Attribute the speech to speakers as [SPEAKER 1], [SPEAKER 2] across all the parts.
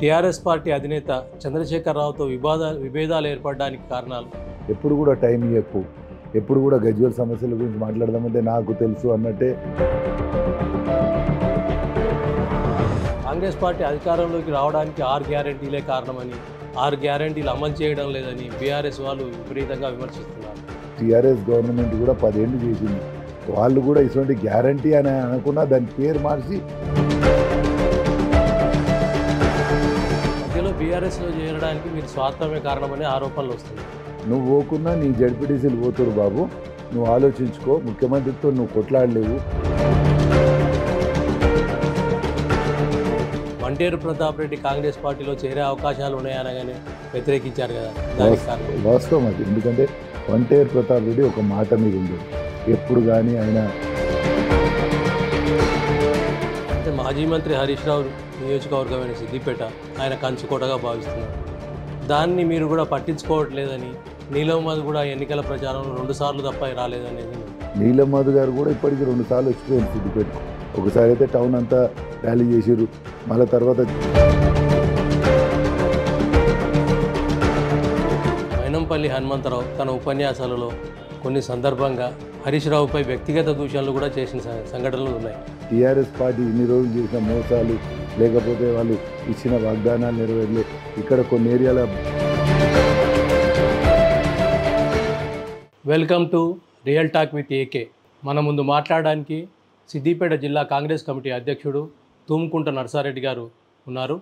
[SPEAKER 1] TRS party అధినేత చంద్రశేఖరరావుతో విభేదాలు ఏర్పడడానికి కారణాలు.
[SPEAKER 2] ఎప్పుడు కూడా టైం ఇవ్వకు, ఎప్పుడు కూడా గజ్వేల్ సమస్యల గురించి మాట్లాడదామంటే నాకు తెలుసు అన్నట్టే.
[SPEAKER 1] కాంగ్రెస్ పార్టీ అధికారంలోకి రావడానికి 6 గ్యారెంటీలే కారణమని, 6 గ్యారెంటీలు అమలు చేయడం లేదని బీఆర్ఎస్ వాళ్ళు విపరీతంగా విమర్శిస్తున్నారు.
[SPEAKER 2] టీఆర్ఎస్ గవర్నమెంట్ కూడా 10 ఏళ్ళు చేసింది. వాళ్ళు కూడా ఇటువంటి గ్యారంటీ అని అనుకున్నా దాని పేరు మార్చి
[SPEAKER 1] మధ్యలో బీఆర్ఎస్లో చేరడానికి మీరు స్వార్థమే కారణమని ఆరోపణలు వస్తున్నాయి.
[SPEAKER 2] నువ్వు పోకున్నా నీ జడ్పీటీసీలు పోతురు బాబు, నువ్వు ఆలోచించుకో. ముఖ్యమంత్రితో నువ్వు కొట్లాడలేవు.
[SPEAKER 1] వంటేరు ప్రతాప్ రెడ్డి కాంగ్రెస్ పార్టీలో చేరే అవకాశాలు ఉన్నాయనగానే వ్యతిరేకించారు కదా, దానికి కారణం.
[SPEAKER 2] వాస్తవం అది. ఎందుకంటే వంటేరు ప్రతాప్ రెడ్డి ఒక మాట మీద ఉంది ఎప్పుడు కానీ. ఆయన
[SPEAKER 1] అంటే మాజీ మంత్రి హరీష్ రావు నియోజకవర్గమైన సిద్దిపేట ఆయన కంచుకోటగా భావిస్తున్నారు. దాన్ని మీరు కూడా పట్టించుకోవట్లేదని, నీలమ్మది కూడా ఎన్నికల ప్రచారంలో 2 సార్లు తప్ప రాలేదనేది.
[SPEAKER 2] నీలమ్మధు గారు కూడా ఇప్పటికీ 2 సార్లు వచ్చిపోయింది సిద్దిపేట. ఒకసారి అయితే టౌన్ అంతా ర్యాలీ చేసారు, మళ్ళీ తర్వాత
[SPEAKER 1] మైనంపల్లి హనుమంతరావు తన ఉపన్యాసాలలో కొన్ని సందర్భంగా హరీష్ రావుపై వ్యక్తిగత దూషణలు కూడా చేసిన సంఘటనలు ఉన్నాయి.
[SPEAKER 2] టీఆర్ఎస్ పార్టీ ఇన్ని రోజులు చేసిన మోసాలు, లేకపోతే వాళ్ళు ఇచ్చిన వాగ్దానాలు నెరవేరలే. ఇక్కడ కొన్ని ఏరియాల.
[SPEAKER 1] Welcome to real talk with AK. మన ముందు మాట్లాడడానికి సిద్దిపేట జిల్లా కాంగ్రెస్ కమిటీ అధ్యక్షుడు తుమ్కుంట నర్సారెడ్డి గారు ఉన్నారు.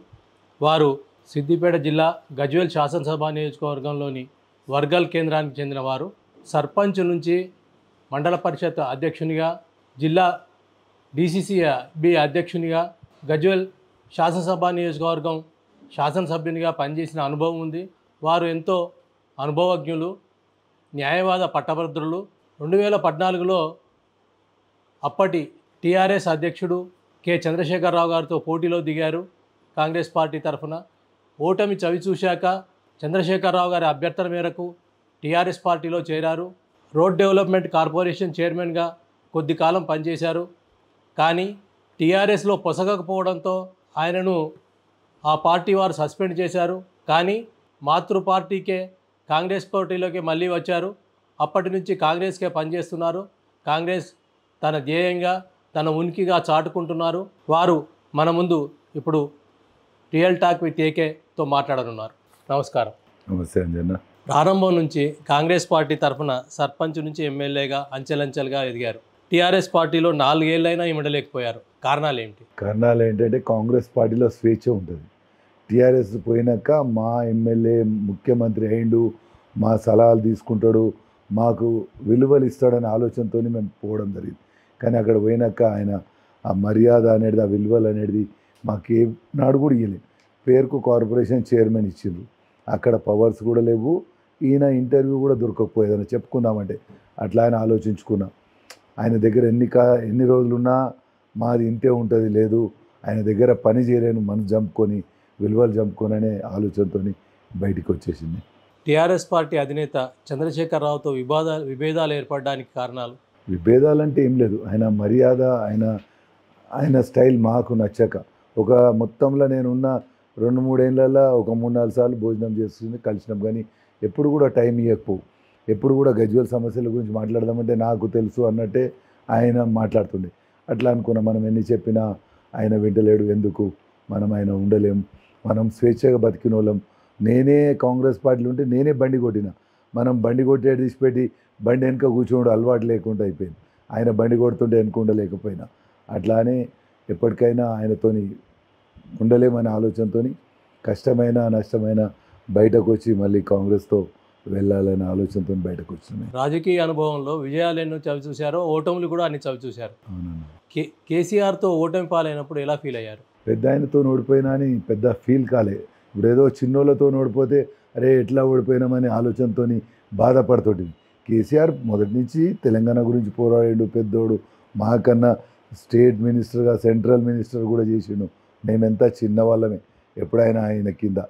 [SPEAKER 1] వారు సిద్దిపేట జిల్లా గజ్వేల్ శాసనసభ నియోజకవర్గంలోని వర్గల్ కేంద్రానికి చెందిన వారు. సర్పంచ్ నుంచి మండల పరిషత్ అధ్యక్షునిగా, జిల్లా DCCB అధ్యక్షునిగా, గజ్వేల్ శాసనసభ నియోజకవర్గం శాసనసభ్యునిగా పనిచేసిన అనుభవం ఉంది. వారు ఎంతో అనుభవజ్ఞులు, న్యాయవాద పట్టభద్రులు. 2014లో అప్పటి టీఆర్ఎస్ అధ్యక్షుడు కె చంద్రశేఖరరావు గారితో పోటీలో దిగారు కాంగ్రెస్ పార్టీ తరఫున. ఓటమి చవి చూశాక చంద్రశేఖరరావు గారి అభ్యర్థన మేరకు టీఆర్ఎస్ పార్టీలో చేరారు. రోడ్ డెవలప్మెంట్ కార్పొరేషన్ చైర్మన్గా కొద్ది కాలం పనిచేశారు. కానీ టీఆర్ఎస్లో పొసగకపోవడంతో ఆయనను ఆ పార్టీ వారు సస్పెండ్ చేశారు. కానీ మాతృ పార్టీకే కాంగ్రెస్ పార్టీలోకి మళ్ళీ వచ్చారు. అప్పటి నుంచి కాంగ్రెస్కే పనిచేస్తున్నారు. కాంగ్రెస్ తన ధ్యేయంగా, తన ఉనికిగా చాటుకుంటున్నారు. వారు మన ముందు ఇప్పుడు రియల్ టాక్ విత్ ఏకేతో మాట్లాడనున్నారు. నమస్కారం.
[SPEAKER 2] నమస్తే అంజన్న.
[SPEAKER 1] ప్రారంభం నుంచి కాంగ్రెస్ పార్టీ తరఫున సర్పంచ్ నుంచి ఎమ్మెల్యేగా అంచెలంచెలుగా ఎదిగారు. టీఆర్ఎస్ పార్టీలో 4 ఏళ్ళైనా ఇమడలేకపోయారు. కారణాలు ఏంటి?
[SPEAKER 2] కారణాలు ఏంటంటే కాంగ్రెస్ పార్టీలో స్వేచ్ఛ ఉంటుంది. టీఆర్ఎస్ పోయినాక మా ఎమ్మెల్యే ముఖ్యమంత్రి అయిండు, మా సలహాలు తీసుకుంటాడు, మాకు విలువలు ఇస్తాడనే ఆలోచనతో మేము పోవడం జరిగింది. కానీ అక్కడ పోయినాక ఆయన ఆ మర్యాద అనేది, ఆ విలువలు అనేది మాకు ఏ నాడు కూడా ఇవ్వలేదు. పేరుకు కార్పొరేషన్ చైర్మన్ ఇచ్చిండ్రు, అక్కడ పవర్స్ కూడా లేవు. ఈయన ఇంటర్వ్యూ కూడా దొరకకపోయేదని చెప్పుకుందామంటే అట్లా ఆయన ఆలోచించుకున్నా. ఆయన దగ్గర ఎన్ని రోజులున్నా మాది ఇంతే ఉంటుంది, లేదు ఆయన దగ్గర పని చేయలేను, మనసు చంపుకొని విలువలు చంపుకొని అనే ఆలోచనతో బయటికి వచ్చేసింది.
[SPEAKER 1] టీఆర్ఎస్ పార్టీ అధినేత చంద్రశేఖరరావుతో విభేదాలు ఏర్పడడానికి కారణాలు.
[SPEAKER 2] విభేదాలంటే ఏం లేదు, ఆయన మర్యాద, ఆయన స్టైల్ మాకు నచ్చక. ఒక మొత్తంలో నేనున్న 2-3 ఏళ్ళల్లో ఒక 3-4 సార్లు భోజనం చేస్తుంది, కలిసినాం. కానీ ఎప్పుడు కూడా టైం ఇవ్వకు, ఎప్పుడు కూడా గజ్వేల్ సమస్యల గురించి మాట్లాడదామంటే నాకు తెలుసు అన్నట్టే ఆయన మాట్లాడుతుండే. అట్లా అనుకున్నా. మనం ఎన్ని చెప్పినా ఆయన వింటలేడు, ఎందుకు ఆయన ఉండలేం, మనం స్వేచ్ఛగా బతికిన వాళ్ళం. నేనే కాంగ్రెస్ పార్టీలో ఉంటే నేనే బండి కొట్టిన. మనం బండి కొట్టేది తీసిపెట్టి బండి వెనుక కూర్చోవడం అలవాటు లేకుండా అయిపోయింది. ఆయన బండి కొడుతుంటే వెనుక ఉండలేకపోయినా. అట్లానే ఎప్పటికైనా ఆయనతోని ఉండలేమనే ఆలోచనతో కష్టమైన నష్టమైన బయటకు వచ్చి మళ్ళీ కాంగ్రెస్తో వెళ్ళాలనే ఆలోచనతో బయటకు వచ్చినాయి.
[SPEAKER 1] రాజకీయ అనుభవంలో విజయాలు ఎన్నో చవి చూశారో, ఓటములు కూడా అన్ని చవి చూశారు.
[SPEAKER 2] అవునన్నా.
[SPEAKER 1] కేసీఆర్తో ఓటమి పాలైనప్పుడు ఎలా ఫీల్ అయ్యారు?
[SPEAKER 2] పెద్ద ఆయనతో ఓడిపోయినా అని పెద్ద ఫీల్ కాలే. ఇప్పుడు ఏదో చిన్నోళ్ళతో ఓడిపోతే అరే ఎట్లా ఓడిపోయినామనే ఆలోచనతో బాధపడుతుంది. కేసీఆర్ మొదటి నుంచి తెలంగాణ గురించి పోరాడాడు, పెద్దోడు. మాకన్నా స్టేట్ మినిస్టర్గా సెంట్రల్ మినిస్టర్ కూడా చేసిండు. మేమెంతా చిన్నవాళ్ళమే ఎప్పుడైనా ఆయన కింద.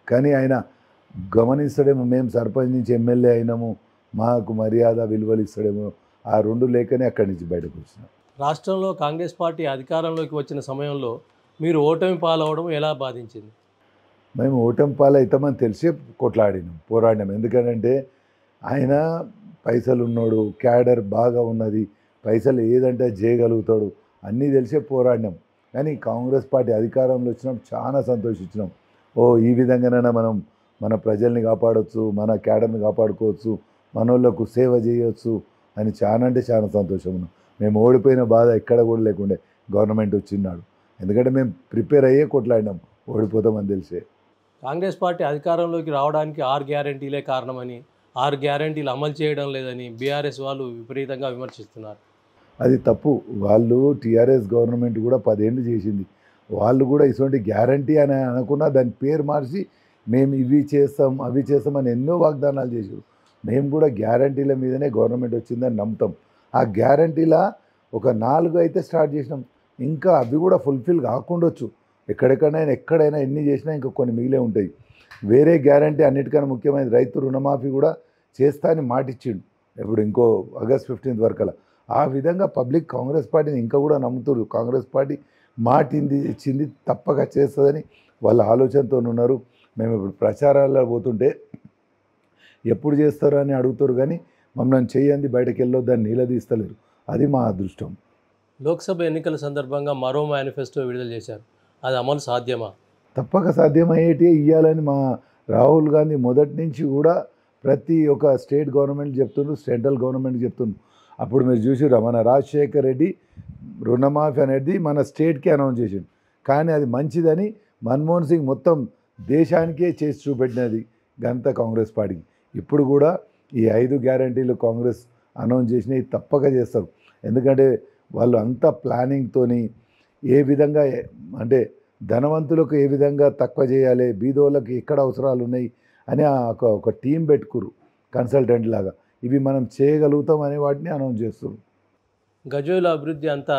[SPEAKER 2] కానీ ఆయన గమనిస్తాడేమో, మేము సర్పంచ్ నుంచి ఎమ్మెల్యే అయినాము, మాకు మర్యాద విలువలు ఇస్తాడేమో. ఆ 2 లేకనే అక్కడి నుంచి బయటకు వచ్చినాం.
[SPEAKER 1] రాష్ట్రంలో కాంగ్రెస్ పార్టీ అధికారంలోకి వచ్చిన సమయంలో మీరు ఓటమి పాలవడం ఎలా బాధించింది?
[SPEAKER 2] మేము ఓటమి పాలవుతామని తెలిసే కొట్లాడినాం, పోరాడినాం. ఎందుకంటే ఆయన పైసలు ఉన్నాడు, క్యాడర్ బాగా ఉన్నది, పైసలు ఏదంటే అది చేయగలుగుతాడు, అన్నీ తెలిసే పోరాడినాం. కానీ కాంగ్రెస్ పార్టీ అధికారంలో వచ్చినాం, చాలా సంతోషించినాం. ఓ ఈ విధంగానైనా మనం మన ప్రజల్ని కాపాడవచ్చు, మన క్యాడర్ని కాపాడుకోవచ్చు, మనోళ్ళకు సేవ చేయవచ్చు అని చాలా అంటే చాలా సంతోషం ఉన్నాం. మేము ఓడిపోయిన బాధ ఎక్కడ కూడా లేకుండే గవర్నమెంట్ వచ్చినాడు. ఎందుకంటే మేము ప్రిపేర్ అయ్యే కొట్లాడినాం ఓడిపోతామని తెలిసే.
[SPEAKER 1] కాంగ్రెస్ పార్టీ అధికారంలోకి రావడానికి 6 గ్యారెంటీలే కారణమని, 6 గ్యారెంటీలు అమలు చేయడం లేదని బీఆర్ఎస్ వాళ్ళు విపరీతంగా విమర్శిస్తున్నారు.
[SPEAKER 2] అది తప్పు. వాళ్ళు టీఆర్ఎస్ గవర్నమెంట్ కూడా 10 ఏళ్ళు చేసింది. వాళ్ళు కూడా ఇటువంటి గ్యారంటీ అని అనకున్నా దాని పేరు మార్చి మేము ఇవి చేస్తాం అవి చేస్తామని ఎన్నో వాగ్దానాలు చేసారు. మేము కూడా గ్యారంటీల మీదనే గవర్నమెంట్ వచ్చిందని నమ్ముతాం. ఆ గ్యారంటీల ఒక 4 అయితే స్టార్ట్ చేసినాం, ఇంకా అవి కూడా ఫుల్ఫిల్ కాకుండొచ్చు. ఎక్కడైనా ఎన్ని చేసినా ఇంకా కొన్ని మిగిలే ఉంటాయి. వేరే గ్యారంటీ అన్నిటికన్నా ముఖ్యమైన రైతు రుణమాఫీ కూడా చేస్తా అని మాటిచ్చిండు. ఇప్పుడు ఇంకో ఆగస్ట్ 15 వరకు అలా. ఆ విధంగా పబ్లిక్ కాంగ్రెస్ పార్టీని ఇంకా కూడా నమ్ముతారు. కాంగ్రెస్ పార్టీ మాటింది ఇచ్చింది తప్పక చేస్తుందని వాళ్ళ ఆలోచనతో ఉన్నారు. మేము ఇప్పుడు ప్రచారాల్లో పోతుంటే ఎప్పుడు చేస్తారు అని అడుగుతారు, కానీ మమ్మల్ని చేయండి బయటకు వెళ్ళొద్దని నిలదీస్తలేరు. అది మా అదృష్టం.
[SPEAKER 1] లోక్సభ ఎన్నికల సందర్భంగా మరో మేనిఫెస్టో విడుదల చేశారు. అది అమలు సాధ్యమా?
[SPEAKER 2] తప్పక సాధ్యమయ్యేటి ఇవ్వాలని మా రాహుల్ గాంధీ మొదటి నుంచి కూడా ప్రతి ఒక్క స్టేట్ గవర్నమెంట్ చెప్తుండ్రు, సెంట్రల్ గవర్నమెంట్ చెప్తుండ్రు. అప్పుడు మీరు చూసిరా మన రాజశేఖర్ రెడ్డి రుణమాఫీ అనేది మన స్టేట్కే అనౌన్స్ చేసిండు, కానీ అది మంచిదని మన్మోహన్ సింగ్ మొత్తం దేశానికే చేసి చూపెట్టినది గంత కాంగ్రెస్ పార్టీకి. ఇప్పుడు కూడా ఈ 5 గ్యారంటీలు కాంగ్రెస్ అనౌన్స్ చేసినవి తప్పక చేస్తారు. ఎందుకంటే వాళ్ళు అంతా ప్లానింగ్తోని ఏ విధంగా అంటే ధనవంతులకు ఏ విధంగా తక్కువ చేయాలి, బీదోళ్ళకి ఎక్కడ అవసరాలు ఉన్నాయి అని ఒక టీం పెట్టుకురు కన్సల్టెంట్ లాగా. ఇవి మనం చేయగలుగుతాం అనే వాటిని అనౌన్స్ చేస్తారు.
[SPEAKER 1] గజ్వేల్ అభివృద్ధి అంతా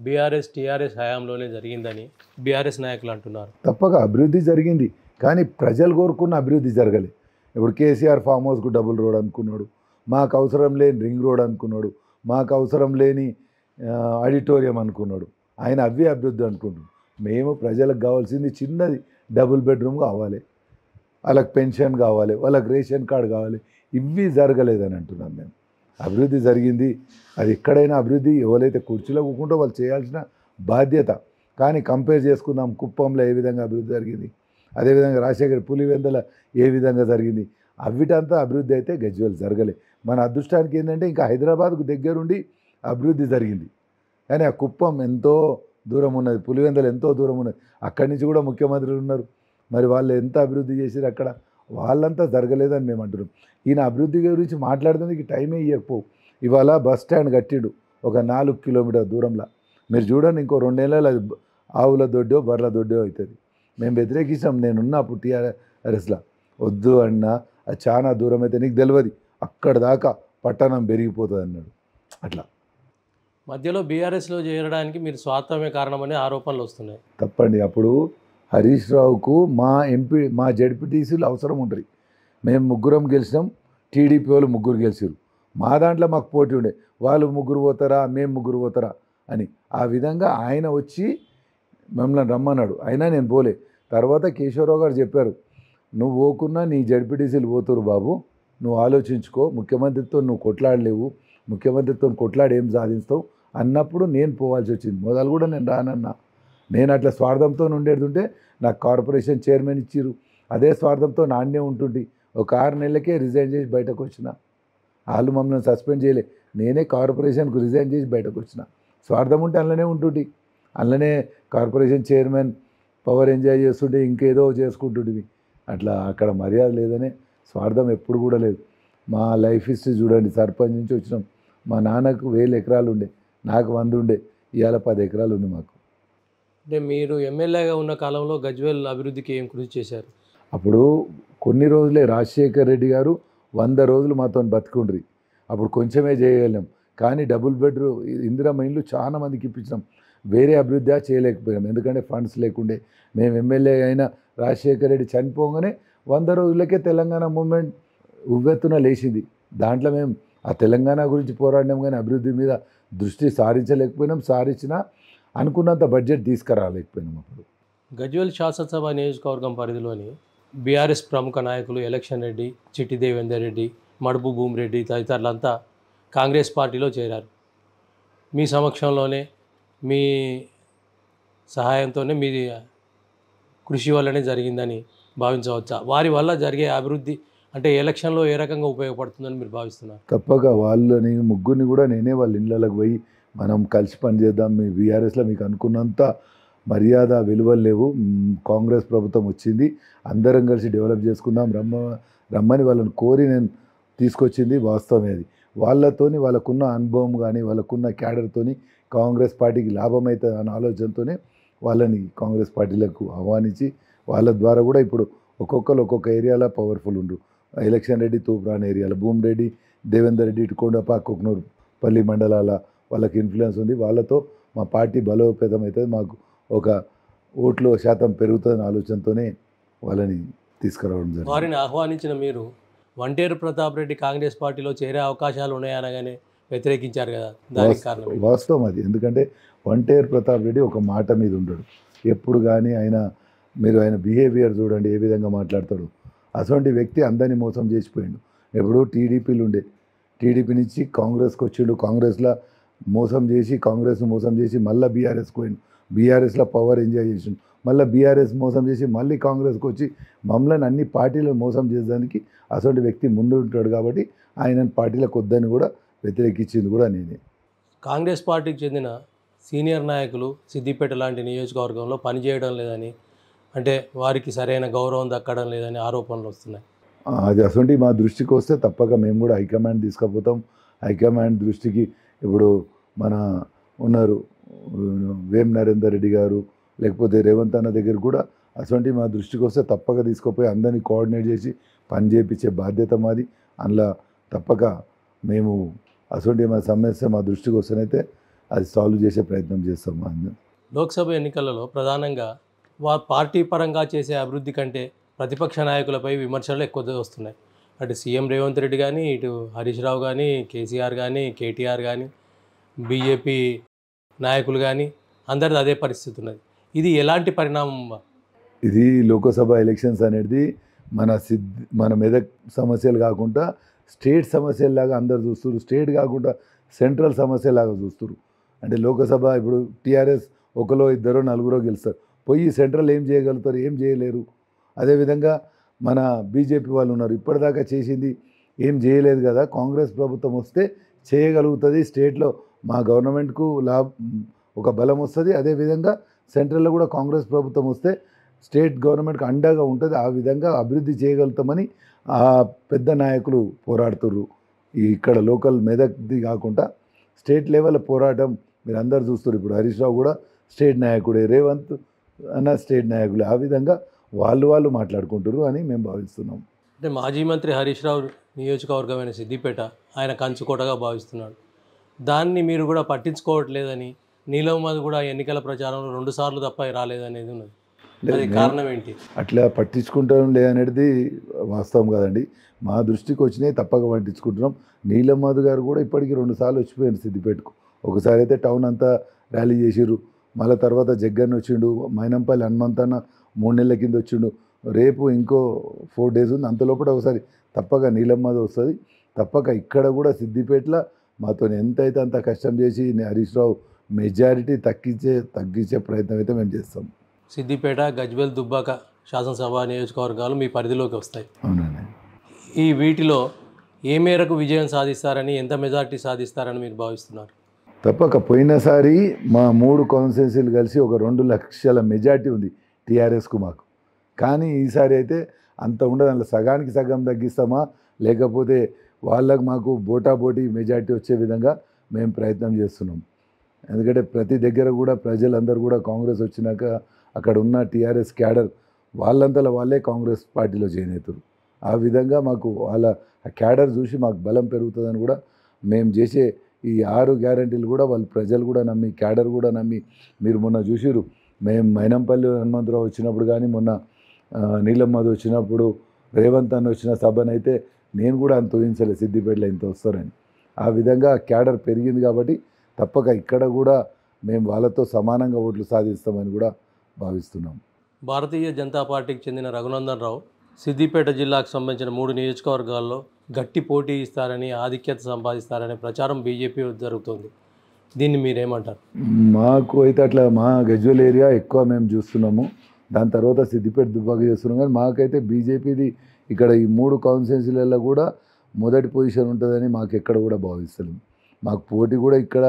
[SPEAKER 1] బీఆర్ఎస్ టీఆర్ఎస్ హయాంలోనే జరిగిందని బీఆర్ఎస్ నాయకులు అంటున్నారు.
[SPEAKER 2] తప్పక అభివృద్ధి జరిగింది, కానీ ప్రజలు కోరుకున్న అభివృద్ధి జరగలేదు. ఇప్పుడు కేసీఆర్ ఫామ్ హౌస్కు డబుల్ రోడ్ అనుకున్నాడు, మాకు అవసరం లేని రింగ్ రోడ్ అనుకున్నాడు, మాకు అవసరం లేని ఆడిటోరియం అనుకున్నాడు. ఆయన అవే అభివృద్ధి అనుకుంటున్నాడు. మేము ప్రజలకు కావాల్సింది చిన్నది డబుల్ బెడ్రూమ్ కావాలి, వాళ్ళకి పెన్షన్ కావాలి, వాళ్ళకి రేషన్ కార్డు కావాలి. ఇవి జరగలేదని అంటున్నాం మేము. అభివృద్ధి జరిగింది. అది ఎక్కడైనా అభివృద్ధి ఎవరైతే కుర్చీలో కూకుంటో వాళ్ళు చేయాల్సిన బాధ్యత. కానీ కంపేర్ చేసుకుందాం, కుప్పంలో ఏ విధంగా అభివృద్ధి జరిగింది, అదేవిధంగా రాజశేఖర్ పులివెందుల ఏ విధంగా జరిగింది, అవిటంతా అభివృద్ధి అయితే గజ్వేల్ జరగలే. మన అదృష్టానికి ఏంటంటే ఇంకా హైదరాబాద్కు దగ్గరుండి అభివృద్ధి జరిగింది, కానీ ఆ కుప్పం ఎంతో దూరం ఉన్నది, పులివెందుల ఎంతో దూరం ఉన్నది. అక్కడి నుంచి కూడా ముఖ్యమంత్రులు ఉన్నారు. మరి వాళ్ళు ఎంత అభివృద్ధి చేశారు అక్కడ, వాళ్ళంతా జరగలేదని మేము అంటున్నాం. ఈయన అభివృద్ధి గురించి మాట్లాడుతుంది టైమే ఇవ్వకపోవు. ఇవాళ బస్ స్టాండ్ కట్టిండు ఒక 4 కిలోమీటర్ దూరంలో. మీరు చూడండి ఇంకో 2 నెలలు అది ఆవుల దొడ్డో బర్రెల దొడ్డో అవుతుంది. మేము వ్యతిరేకిస్తాం. నేనున్న అప్పుడు టీఆర్ఎస్లో వద్దు అన్నా అది చాలా దూరం అయితే నీకు తెలియదు, అక్కడ దాకా పట్టణం పెరిగిపోతుంది అన్నాడు. అట్లా
[SPEAKER 1] మధ్యలో బీఆర్ఎస్లో చేరడానికి మీరు స్వార్థమే కారణమని ఆరోపణలు వస్తున్నాయి.
[SPEAKER 2] తప్పండి. అప్పుడు హరీష్ రావుకు మా జడ్పీటీసీలు అవసరం ఉంటుంది. మేము 3 గెలిచినాం, టీడీపీ వాళ్ళు 3 గెలిచారు. మా దాంట్లో మాకు పోటీ ఉండే, వాళ్ళు 3 పోతారా మేము 3 పోతారా అని. ఆ విధంగా ఆయన వచ్చి మమ్మల్ని రమ్మన్నాడు, అయినా నేను పోలే. తర్వాత కేశవరావు గారు చెప్పారు, నువ్వు పోకున్నా నీ జడ్పీటీసీలు పోతురు బాబు, నువ్వు ఆలోచించుకో, ముఖ్యమంత్రితో నువ్వు కొట్లాడలేవు, ముఖ్యమంత్రితో కొట్లాడి ఏం సాధిస్తావు అన్నప్పుడు నేను పోవాల్సి వచ్చింది. మొదలు కూడా నేను రానన్నా. నేను అట్లా స్వార్థంతో ఉండేది నాకు కార్పొరేషన్ చైర్మన్ ఇచ్చిర్రు, అదే స్వార్థంతో నాన్నే ఉంటుండి ఒక 6 నెలలకే రిజైన్ చేసి బయటకు వచ్చిన. వాళ్ళు మమ్మల్ని సస్పెండ్ చేయలే, నేనే కార్పొరేషన్కు రిజైన్ చేసి బయటకు వచ్చిన. స్వార్థం ఉంటే అందులోనే ఉంటుండి, అందులోనే కార్పొరేషన్ చైర్మన్ పవర్ ఎంజాయ్ చేస్తుంటే ఇంకేదో చేసుకుంటుంటివి. అట్లా అక్కడ మర్యాద లేదనే స్వార్థం ఎప్పుడు కూడా లేదు. మా లైఫ్ హిస్టరీ చూడండి, సర్పంచ్ నుంచి వచ్చినాం. మా నాన్నకు 1000 ఎకరాలు ఉండే, నాకు 100 ఉండే, ఇవాళ 10 ఎకరాలు ఉంది మాకు.
[SPEAKER 1] అంటే మీరు ఎమ్మెల్యేగా ఉన్న కాలంలో గజ్వేల్ అభివృద్ధికి ఏం కృషి చేశారు?
[SPEAKER 2] అప్పుడు కొన్ని రోజులే రాజశేఖర్ రెడ్డి గారు 100 రోజులు మాతో బతికుండ్రి. అప్పుడు కొంచెమే చేయగలిగాం, కానీ డబుల్ బెడ్రూమ్ ఇందిరమ్మ ఇల్లు చాలా మందికి ఇప్పించినాం. వేరే అభివృద్ధి చేయలేకపోయాం, ఎందుకంటే ఫండ్స్ లేకుండే. మేము ఎమ్మెల్యే అయినా రాజశేఖర్ రెడ్డి చనిపోగానే 100 రోజులకే తెలంగాణ మూవ్మెంట్ ఉవ్వెత్తున లేచింది. దాంట్లో మేము ఆ తెలంగాణ గురించి పోరాడినాం, కానీ అభివృద్ధి మీద దృష్టి సారించలేకపోయినాం. సారించినా అనుకున్నంత బడ్జెట్ తీసుకురాలేకపోయినాం. అప్పుడు
[SPEAKER 1] గజ్వేల్ శాసనసభ నియోజకవర్గం పరిధిలోని బీఆర్ఎస్ ప్రముఖ నాయకులు ఎలక్షన్ రెడ్డి, చిట్టి దేవేందర్ రెడ్డి, మడుపు భూమిరెడ్డి తదితరులంతా కాంగ్రెస్ పార్టీలో చేరారు. మీ సమక్షంలోనే, మీ సహాయంతోనే, మీ కృషి వల్లనే జరిగిందని భావించవచ్చా? వారి వల్ల జరిగే అభివృద్ధి అంటే ఎలక్షన్లో ఏ రకంగా ఉపయోగపడుతుందని మీరు భావిస్తున్నారు?
[SPEAKER 2] తప్పక వాళ్ళని ముగ్గురిని కూడా నేనే వాళ్ళ ఇళ్ళకి పోయి మనం కలిసి పనిచేద్దాం, మీ బీఆర్ఎస్లో మీకు అనుకున్నంత మర్యాద విలువలు లేవు, కాంగ్రెస్ ప్రభుత్వం వచ్చింది, అందరం కలిసి డెవలప్ చేసుకుందాం రమ్మని వాళ్ళని కోరి నేను తీసుకొచ్చింది వాస్తవమే. అది వాళ్ళతోని వాళ్ళకున్న అనుభవం కానీ వాళ్ళకున్న క్యాడర్తోని కాంగ్రెస్ పార్టీకి లాభం అవుతుంది అన్న ఆలోచనతోనే వాళ్ళని కాంగ్రెస్ పార్టీలకు ఆహ్వానించి వాళ్ళ ద్వారా కూడా ఇప్పుడు ఒక్కొక్కరు ఒక్కొక్క ఏరియాలో పవర్ఫుల్ ఉండు. ఎలక్షన్ రెడ్డి తూప్రాన్ ఏరియాలో, భూమిరెడ్డి, దేవేందర్ రెడ్డి ఇటుకొండప, కుక్నూరు పల్లి మండలాల వాళ్ళకి ఇన్ఫ్లుయెన్స్ ఉంది. వాళ్ళతో మా పార్టీ బలోపేతం అవుతుంది, మాకు ఒక ఓట్ల శాతం పెరుగుతుందనే ఆలోచనతోనే వాళ్ళని తీసుకురావడం జరిగింది.
[SPEAKER 1] వారిని ఆహ్వానించిన మీరు వంటేరు ప్రతాప్ రెడ్డి కాంగ్రెస్ పార్టీలో చేరే అవకాశాలు ఉన్నాయనగానే వ్యతిరేకించారు కదా, దానికి కారణం ఏంటి?
[SPEAKER 2] వాస్తవం అది. ఎందుకంటే వంటేరు ప్రతాప్ రెడ్డి ఒక మాట మీద ఉండడు ఎప్పుడు కానీ. ఆయన బిహేవియర్ చూడండి ఏ విధంగా మాట్లాడతాడు. అటువంటి వ్యక్తి అందరినీ మోసం చేసిపోయిండు. ఎప్పుడు టీడీపీలు ఉండే, టీడీపీ నుంచి కాంగ్రెస్కి వచ్చిండు, కాంగ్రెస్లో మోసం చేసి మళ్ళీ బీఆర్ఎస్కి పోయిండు, బీఆర్ఎస్లో పవర్ ఎంజాయ్ చేసిండు, మళ్ళీ బీఆర్ఎస్ మోసం చేసి మళ్ళీ కాంగ్రెస్కి వచ్చి మమ్మల్ని అన్ని పార్టీలను మోసం చేసేదానికి అటువంటి వ్యక్తి ముందు ఉంటాడు. కాబట్టి ఆయన పార్టీలకు వద్దని కూడా వ్యతిరేకించింది కూడా నేనే.
[SPEAKER 1] కాంగ్రెస్ పార్టీకి చెందిన సీనియర్ నాయకులు సిద్దిపేట లాంటి నియోజకవర్గంలో పనిచేయడం లేదని, అంటే వారికి సరైన గౌరవం దక్కడం లేదని ఆరోపణలు వస్తున్నాయి.
[SPEAKER 2] అది అసలు మా దృష్టికి వస్తే తప్పక మేము కూడా హైకమాండ్ తీసుకుపోతాం. హైకమాండ్ దృష్టికి ఇప్పుడు మన ఉన్నారు వేం నరేందర్ రెడ్డి గారు, లేకపోతే రేవంత్ అన్న దగ్గర కూడా అటువంటి మా దృష్టికి వస్తే తప్పక తీసుకుపోయి అందరినీ కోఆర్డినేట్ చేసి పని చేయించే బాధ్యత మాది. అందులో తప్పక మేము అటువంటి మా సమస్య మా దృష్టికి వస్తేనైతే అది సాల్వ్ చేసే ప్రయత్నం చేస్తాం.
[SPEAKER 1] లోక్సభ ఎన్నికలలో ప్రధానంగా వారు పార్టీ పరంగా చేసే అభివృద్ధి కంటే ప్రతిపక్ష నాయకులపై విమర్శలు ఎక్కువ వస్తున్నాయి. అటు సీఎం రేవంత్ రెడ్డి కానీ, ఇటు హరీష్ రావు కానీ, కేసీఆర్ కానీ, కేటీఆర్ కానీ, బీజేపీ నాయకులు కానీ అందరిది అదే పరిస్థితి ఉన్నది. ఇది ఎలాంటి పరిణామం?
[SPEAKER 2] ఇది లోకసభ ఎలక్షన్స్ అనేది మన మెదక్ సమస్యలు కాకుండా స్టేట్ సమస్యలాగా అందరు చూస్తున్నారు, స్టేట్ కాకుండా సెంట్రల్ సమస్యలాగా చూస్తున్నారు. అంటే లోకసభ ఇప్పుడు టీఆర్ఎస్ ఒకలో ఇద్దరో నలుగురో గెలుస్తారు, పోయి సెంట్రల్ ఏం చేయగలుగుతారు? ఏం చేయలేరు. అదేవిధంగా మన బీజేపీ వాళ్ళు ఉన్నారు, ఇప్పటిదాకా చేసింది ఏం చేయలేదు కదా. కాంగ్రెస్ ప్రభుత్వం వస్తే చేయగలుగుతుంది, స్టేట్లో మా గవర్నమెంట్కు ఒక బలం వస్తుంది. అదేవిధంగా సెంట్రల్లో కూడా కాంగ్రెస్ ప్రభుత్వం వస్తే స్టేట్ గవర్నమెంట్కి అండగా ఉంటుంది. ఆ విధంగా అభివృద్ధి చేయగలుగుతామని ఆ పెద్ద నాయకులు పోరాడుతుర్రు. ఇక్కడ లోకల్ మెదక్ది కాకుండా స్టేట్ లెవెల్ పోరాటం మీరు అందరు చూస్తారు. ఇప్పుడు హరీష్ రావు కూడా స్టేట్ నాయకుడే, రేవంత్ అన్న స్టేట్ నాయకులే. ఆ విధంగా వాళ్ళు మాట్లాడుకుంటారు అని మేము భావిస్తున్నాం.
[SPEAKER 1] అంటే మాజీ మంత్రి హరీష్ రావు నియోజకవర్గమైన సిద్దిపేట ఆయన కంచుకోటగా భావిస్తున్నాడు. దాన్ని మీరు కూడా పట్టించుకోవట్లేదని, నీలమ్మది కూడా ఎన్నికల ప్రచారంలో 2 సార్లు తప్ప రాలేదనేది ఉన్నది. అది కారణం ఏంటి?
[SPEAKER 2] అట్లా పట్టించుకుంటాం లేదనేది వాస్తవం కాదండి. మా దృష్టికి వచ్చినాయి తప్పక పట్టించుకుంటున్నాం. నీలమ్మధు గారు కూడా ఇప్పటికీ 2 సార్లు వచ్చిపోయారు సిద్దిపేటకు. ఒకసారి అయితే టౌన్ అంతా ర్యాలీ చేసిర్రు, మళ్ళీ తర్వాత జగ్గన్ వచ్చిండు, మైనంపల్లి హనుమంతన్న 3 నెలల కింద వచ్చిండు, రేపు ఇంకో 4 డేస్ ఉంది, అంతలోపల ఒకసారి తప్పక నీలమ్మధు వస్తుంది. తప్పక ఇక్కడ కూడా సిద్దిపేటలో మాతో ఎంతైతే అంత కష్టం చేసి హరీష్ రావు మెజారిటీ తగ్గించే ప్రయత్నం అయితే మేము చేస్తాం.
[SPEAKER 1] సిద్దిపేట, గజ్వేల్, దుబ్బాక శాసనసభ నియోజకవర్గాలు మీ పరిధిలోకి వస్తాయి.
[SPEAKER 2] అవునండి.
[SPEAKER 1] ఈ వీటిలో ఏ మేరకు విజయం సాధిస్తారని, ఎంత మెజారిటీ సాధిస్తారని మీరు భావిస్తున్నారు?
[SPEAKER 2] తప్పక పోయినసారి మా 3 కాన్స్టిట్యున్సీలు కలిసి ఒక 2 లక్షల మెజార్టీ ఉంది టీఆర్ఎస్కు మాకు. కానీ ఈసారి అయితే అంత ఉండదు. అందులో సగానికి సగం తగ్గిస్తామా, లేకపోతే వాళ్ళకు మాకు బోటాబోటీ మెజార్టీ వచ్చే విధంగా మేము ప్రయత్నం చేస్తున్నాం. ఎందుకంటే ప్రతి దగ్గర కూడా ప్రజలందరూ కూడా కాంగ్రెస్ వచ్చినాక అక్కడ ఉన్న టీఆర్ఎస్ క్యాడర్ వాళ్ళంతలో వాళ్ళే కాంగ్రెస్ పార్టీలో జాయిన్ అవుతారు. ఆ విధంగా మాకు వాళ్ళ ఆ క్యాడర్ చూసి మాకు బలం పెరుగుతుందని కూడా మేము చేసే ఈ 6 గ్యారంటీలు కూడా వాళ్ళు ప్రజలు కూడా నమ్మి, క్యాడర్ కూడా నమ్మి, మీరు మొన్న చూసిరు మేము మైనంపల్లి హనుమంతరావు వచ్చినప్పుడు కానీ, మొన్న నీలమ్మధు వచ్చినప్పుడు, రేవంత్ అన్న వచ్చిన సభనైతే నేను కూడా అంత ఊహించలేదు సిద్దిపేటలో ఇంత వస్తారని. ఆ విధంగా క్యాడర్ పెరిగింది కాబట్టి తప్పక ఇక్కడ కూడా మేము వాళ్ళతో సమానంగా ఓట్లు సాధిస్తామని కూడా భావిస్తున్నాం.
[SPEAKER 1] భారతీయ జనతా పార్టీకి చెందిన రఘునందన్ రావు సిద్దిపేట జిల్లాకు సంబంధించిన 3 నియోజకవర్గాల్లో గట్టి పోటీ ఇస్తారని, ఆధిక్యత సంపాదిస్తారనే ప్రచారం బీజేపీ జరుగుతోంది. దీన్ని మీరేమంటారు?
[SPEAKER 2] మాకు అయితే అట్లా మా గజ్వెల్ ఏరియా ఎక్కువ మేము చూస్తున్నాము. దాని తర్వాత సిద్దిపేట దుబ్బాక చేస్తున్నాం. కానీ మాకైతే బీజేపీది ఇక్కడ ఈ 3 కాన్స్టిట్యున్సీలలో కూడా మొదటి పొజిషన్ ఉంటుందని మాకు ఎక్కడ కూడా భావిస్తలేము. మాకు పోటీ కూడా ఇక్కడ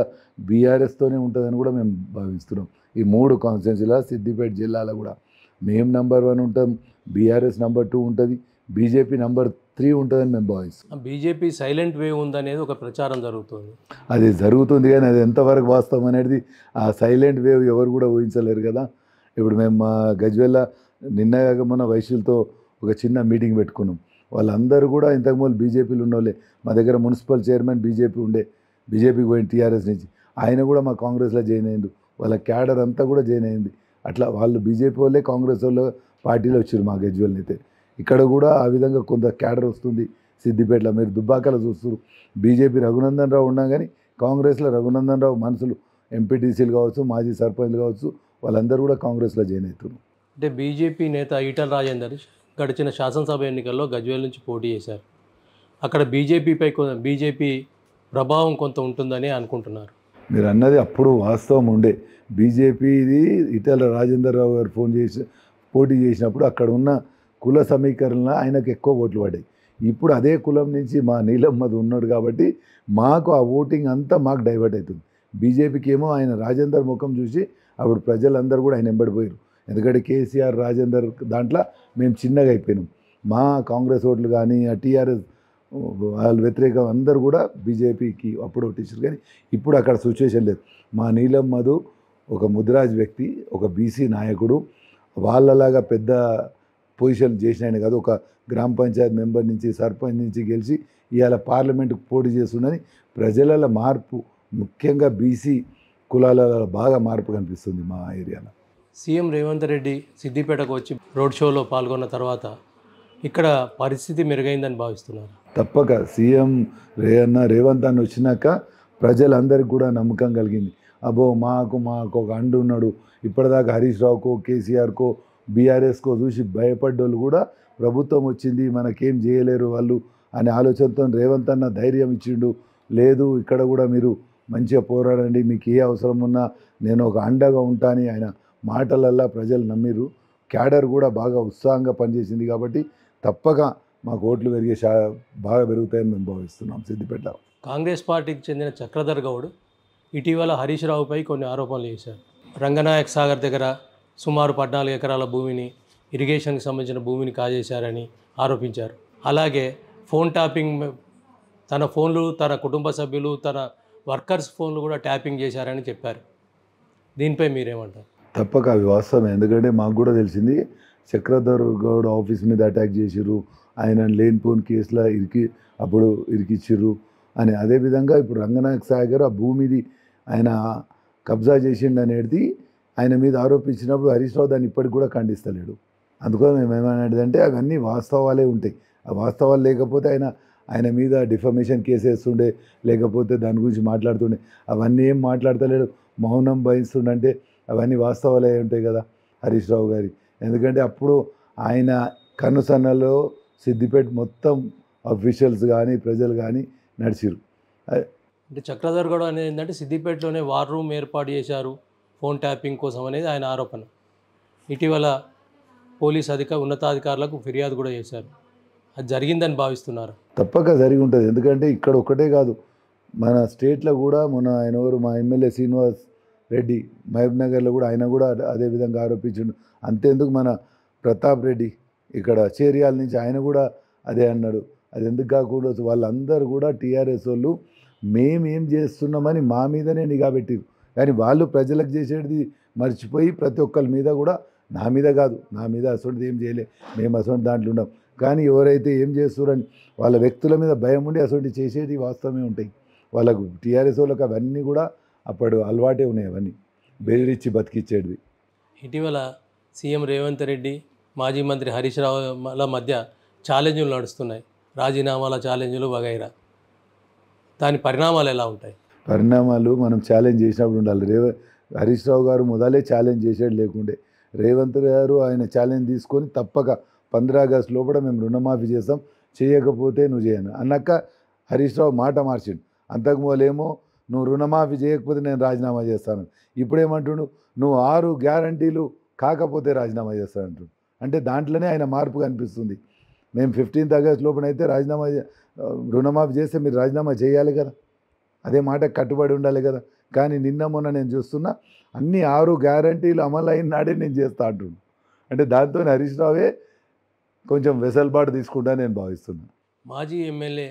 [SPEAKER 2] బీఆర్ఎస్తోనే ఉంటుందని కూడా మేము భావిస్తున్నాం. ఈ 3 కాన్స్టిట్యున్సీల సిద్దిపేట జిల్లాలో కూడా మేము నెంబర్ 1 ఉంటాం, బీఆర్ఎస్ నెంబర్ 2 ఉంటుంది, బీజేపీ నెంబర్ 3 ఉంటుందని మేము భావిస్తాం.
[SPEAKER 1] బీజేపీ సైలెంట్ వేవ్ ఉందనేది ఒక ప్రచారం జరుగుతుంది.
[SPEAKER 2] అది జరుగుతుంది కానీ అది ఎంతవరకు వాస్తవం అనేది ఆ సైలెంట్ వేవ్ ఎవరు కూడా ఊహించలేరు కదా. ఇప్పుడు మేము మా గజ్వెల్ల నిన్న మొన్న వైశ్యులతో ఒక చిన్న మీటింగ్ పెట్టుకున్నాం. వాళ్ళందరూ కూడా ఇంతకుముందు బీజేపీలో ఉన్నోళ్ళే. మా దగ్గర మున్సిపల్ చైర్మన్ బీజేపీ ఉండే, బీజేపీకి పోయిన టీఆర్ఎస్ నుంచి, ఆయన కూడా మా కాంగ్రెస్లో జాయిన్ అయ్యిండు. వాళ్ళ క్యాడర్ అంతా కూడా జాయిన్ అయింది. అట్లా వాళ్ళు బీజేపీ వాళ్ళే కాంగ్రెస్ వాళ్ళ పార్టీలో వచ్చారు మా గజ్వెల్ని అయితే. ఇక్కడ కూడా ఆ విధంగా కొంత క్యాడర్ వస్తుంది సిద్దిపేటలో. మీరు దుబ్బాకలో చూస్తారు, బీజేపీ రఘునందన్ రావు ఉన్నా కానీ కాంగ్రెస్లో రఘునందన్ రావు మనుషులు ఎంపీటీసీలు కావచ్చు, మాజీ సర్పంచ్లు కావచ్చు, వాళ్ళందరూ కూడా కాంగ్రెస్లో జాయిన్ అవుతున్నారు.
[SPEAKER 1] అంటే బీజేపీ నేత ఈటల రాజేందర్ గడిచిన శాసనసభ ఎన్నికల్లో గజ్వేల్ నుంచి పోటీ చేశారు. అక్కడ బీజేపీ ప్రభావం కొంత ఉంటుందని అనుకుంటున్నారు.
[SPEAKER 2] మీరు అన్నది అప్పుడు వాస్తవం ఉండే. బీజేపీది ఈటెల రాజేందర్ రావు గారు పోటీ చేసినప్పుడు అక్కడ ఉన్న కుల సమీకరణలో ఆయనకు ఎక్కువ ఓట్లు పడ్డాయి. ఇప్పుడు అదే కులం నుంచి మా నీలమ్మది ఉన్నాడు కాబట్టి మాకు ఆ ఓటింగ్ అంతా మాకు డైవర్ట్ అవుతుంది. బీజేపీకి ఏమో ఆయన రాజేందర్ ముఖం చూసి అప్పుడు ప్రజలందరూ కూడా ఆయన వెంబడిపోయారు. ఎందుకంటే కేసీఆర్ రాజేందర్ దాంట్లో మేము చిన్నగా అయిపోయినాం. మా కాంగ్రెస్ ఓట్లు కానీ ఆ టీఆర్ఎస్ వాళ్ళు వ్యతిరేకం అందరూ కూడా బీజేపీకి అప్పుడు ఓటించారు. కానీ ఇప్పుడు అక్కడ సిచ్యువేషన్ లేదు. మా నీలం మధు ఒక ముదిరాజ్ వ్యక్తి, ఒక బీసీ నాయకుడు, వాళ్ళలాగా పెద్ద పొజిషన్ చేసిన ఆయన కాదు. ఒక గ్రామ పంచాయతీ మెంబర్ నుంచి, సర్పంచ్ నుంచి గెలిచి ఇవాళ పార్లమెంటుకు పోటీ చేస్తుందని ప్రజల మార్పు, ముఖ్యంగా బీసీ కులాలలో బాగా మార్పు కనిపిస్తుంది మా ఏరియాలో.
[SPEAKER 1] సీఎం రేవంత్ రెడ్డి సిద్దిపేటకు వచ్చి రోడ్ షోలో పాల్గొన్న తర్వాత ఇక్కడ పరిస్థితి మెరుగైందని భావిస్తున్నారు.
[SPEAKER 2] తప్పక సీఎం రేవంత్ అన్న వచ్చినాక ప్రజలందరికీ కూడా నమ్మకం కలిగింది. అబ్బో మాకు ఒక అండు ఉన్నాడు. ఇప్పటిదాకా హరీష్ రావుకో, కేసీఆర్కో, బీఆర్ఎస్కో చూసి భయపడ్డోళ్ళు కూడా ప్రభుత్వం వచ్చింది మనకేం చేయలేరు వాళ్ళు అనే ఆలోచనతో రేవంత్ అన్న ధైర్యం ఇచ్చిండు. లేదు ఇక్కడ కూడా మీరు మంచిగా పోరాడండి, మీకు ఏ అవసరం ఉన్నా నేను ఒక అండగా ఉంటాను ఆయన మాటలల్లా ప్రజలు నమ్మిరు. క్యాడర్ కూడా బాగా ఉత్సాహంగా పనిచేసింది కాబట్టి తప్పక మాకు ఓట్లు బాగా పెరుగుతాయని మేము భావిస్తున్నాం. సిద్దిపేట
[SPEAKER 1] కాంగ్రెస్ పార్టీకి చెందిన చక్రధర్ గౌడ్ ఇటీవల హరీష్ రావుపై కొన్ని ఆరోపణలు చేశారు. రంగనాయక్ సాగర్ దగ్గర సుమారు 14 ఎకరాల భూమిని, ఇరిగేషన్కి సంబంధించిన భూమిని కాజేశారని ఆరోపించారు. అలాగే ఫోన్ ట్యాపింగ్, తన ఫోన్లు, తన కుటుంబ సభ్యులు, తన వర్కర్స్ ఫోన్లు కూడా ట్యాపింగ్ చేశారని చెప్పారు. దీనిపై మీరేమంటారు?
[SPEAKER 2] తప్పక అవి వాస్తవమే. ఎందుకంటే మాకు కూడా తెలిసింది చక్రధర్ గౌడ్ ఆఫీస్ మీద అటాక్ చేసిర్రు, ఆయన లేనిపోని కేసులో ఇరికిచ్చిర్రు అని. అదేవిధంగా ఇప్పుడు రంగనాయక్ సాగర్ ఆ భూమిది ఆయన కబ్జా చేసిండు అనేది ఆయన మీద ఆరోపించినప్పుడు హరీష్ రావు దాన్ని ఇప్పటికి కూడా ఖండిస్తలేడు. అందుకని మేము ఏమనేదంటే అవన్నీ వాస్తవాలే ఉంటాయి. ఆ వాస్తవాలు లేకపోతే ఆయన మీద డిఫమేషన్ కేసు వేస్తుండే, లేకపోతే దాని గురించి మాట్లాడుతుండే. అవన్నీ ఏం మాట్లాడతలేడు, మౌనం వహిస్తుండంటే అవన్నీ వాస్తవాలే ఉంటాయి కదా హరీష్ రావు గారి. ఎందుకంటే అప్పుడు ఆయన కనుసన్నలో సిద్దిపేట మొత్తం అఫీషియల్స్ కానీ ప్రజలు కానీ నడిచిరు.
[SPEAKER 1] అంటే చక్రధర్ గౌడ్ అనేది ఏంటంటే సిద్దిపేటలోనే వార్ రూమ్ ఏర్పాటు చేశారు ఫోన్ ట్యాపింగ్ కోసం అనేది ఆయన ఆరోపణ. ఇటీవల పోలీస్ ఉన్నతాధికారులకు ఫిర్యాదు కూడా చేశారు. అది జరిగిందని భావిస్తున్నారు.
[SPEAKER 2] తప్పక జరిగి ఉంటుంది. ఎందుకంటే ఇక్కడ ఒక్కటే కాదు, మన స్టేట్లో కూడా ఆయన మా ఎమ్మెల్యే శ్రీనివాస్ రెడ్డి మహబూబ్ నగర్లో కూడా ఆయన కూడా అదే విధంగా ఆరోపించిండు. అంతేందుకు మన ప్రతాప్ రెడ్డి ఇక్కడ చేరియాల నుంచి ఆయన కూడా అదే అన్నాడు. అది ఎందుకు కాకుండా వాళ్ళందరూ కూడా టీఆర్ఎస్ వాళ్ళు మేమేం చేస్తున్నామని మా మీదనే నిఘా పెట్టిరు. కానీ వాళ్ళు ప్రజలకు చేసేది మర్చిపోయి ప్రతి ఒక్కరి మీద కూడా, నా మీద కాదు, నా మీద అసొంటిది ఏం చేయలే, మేము అసొంటి దాంట్లో ఉన్నాం. కానీ ఎవరైతే ఏం చేస్తున్నారని వాళ్ళ వ్యక్తుల మీద భయం ఉండి అసొంటి చేసేది వాస్తవమే ఉంటాయి. వాళ్ళకు టీఆర్ఎస్ వాళ్ళకి అవన్నీ కూడా అప్పుడు అలవాటే ఉన్నాయి, అవన్నీ బెదిరించి బతికిచ్చేది.
[SPEAKER 1] ఇటీవల సీఎం రేవంత్ రెడ్డి, మాజీ మంత్రి హరీష్ రావుల మధ్య ఛాలెంజ్లు నడుస్తున్నాయి, రాజీనామాల ఛాలెంజ్లు వగైరా. దాని పరిణామాలు ఎలా ఉంటాయి?
[SPEAKER 2] పరిణామాలు మనం ఛాలెంజ్ చేసినప్పుడు ఉండాలి. హరీష్ రావు గారు మొదలే ఛాలెంజ్ చేసేది లేకుండే. రేవంత్ గారు ఆయన ఛాలెంజ్ తీసుకొని తప్పక 15 ఆగస్టు లోపల మేము రుణమాఫీ చేస్తాం, చేయకపోతే నువ్వు చేయను అన్నాక హరీష్ రావు మాట మార్చిండు. అంతకు మూలేమో నువ్వు రుణమాఫీ చేయకపోతే నేను రాజీనామా చేస్తాను, ఇప్పుడేమంటుండు నువ్వు 6 గ్యారంటీలు కాకపోతే రాజీనామా చేస్తానంటు. అంటే దాంట్లోనే ఆయన మార్పు కనిపిస్తుంది. మేము 15 ఆగస్టు లోపలైతే రుణమాఫీ చేస్తే మీరు రాజీనామా చేయాలి కదా, అదే మాట కట్టుబడి ఉండాలి కదా. కానీ నిన్న మొన్న నేను చూస్తున్నా అన్ని 6 గ్యారంటీలు అమలు అయిన నాడే నేను చేస్తా అంటున్నాను. అంటే దాంతో హరీష్ రావే కొంచెం వెసలుబాటు తీసుకుంటా నేను భావిస్తున్నాను.
[SPEAKER 1] మాజీ ఎమ్మెల్యే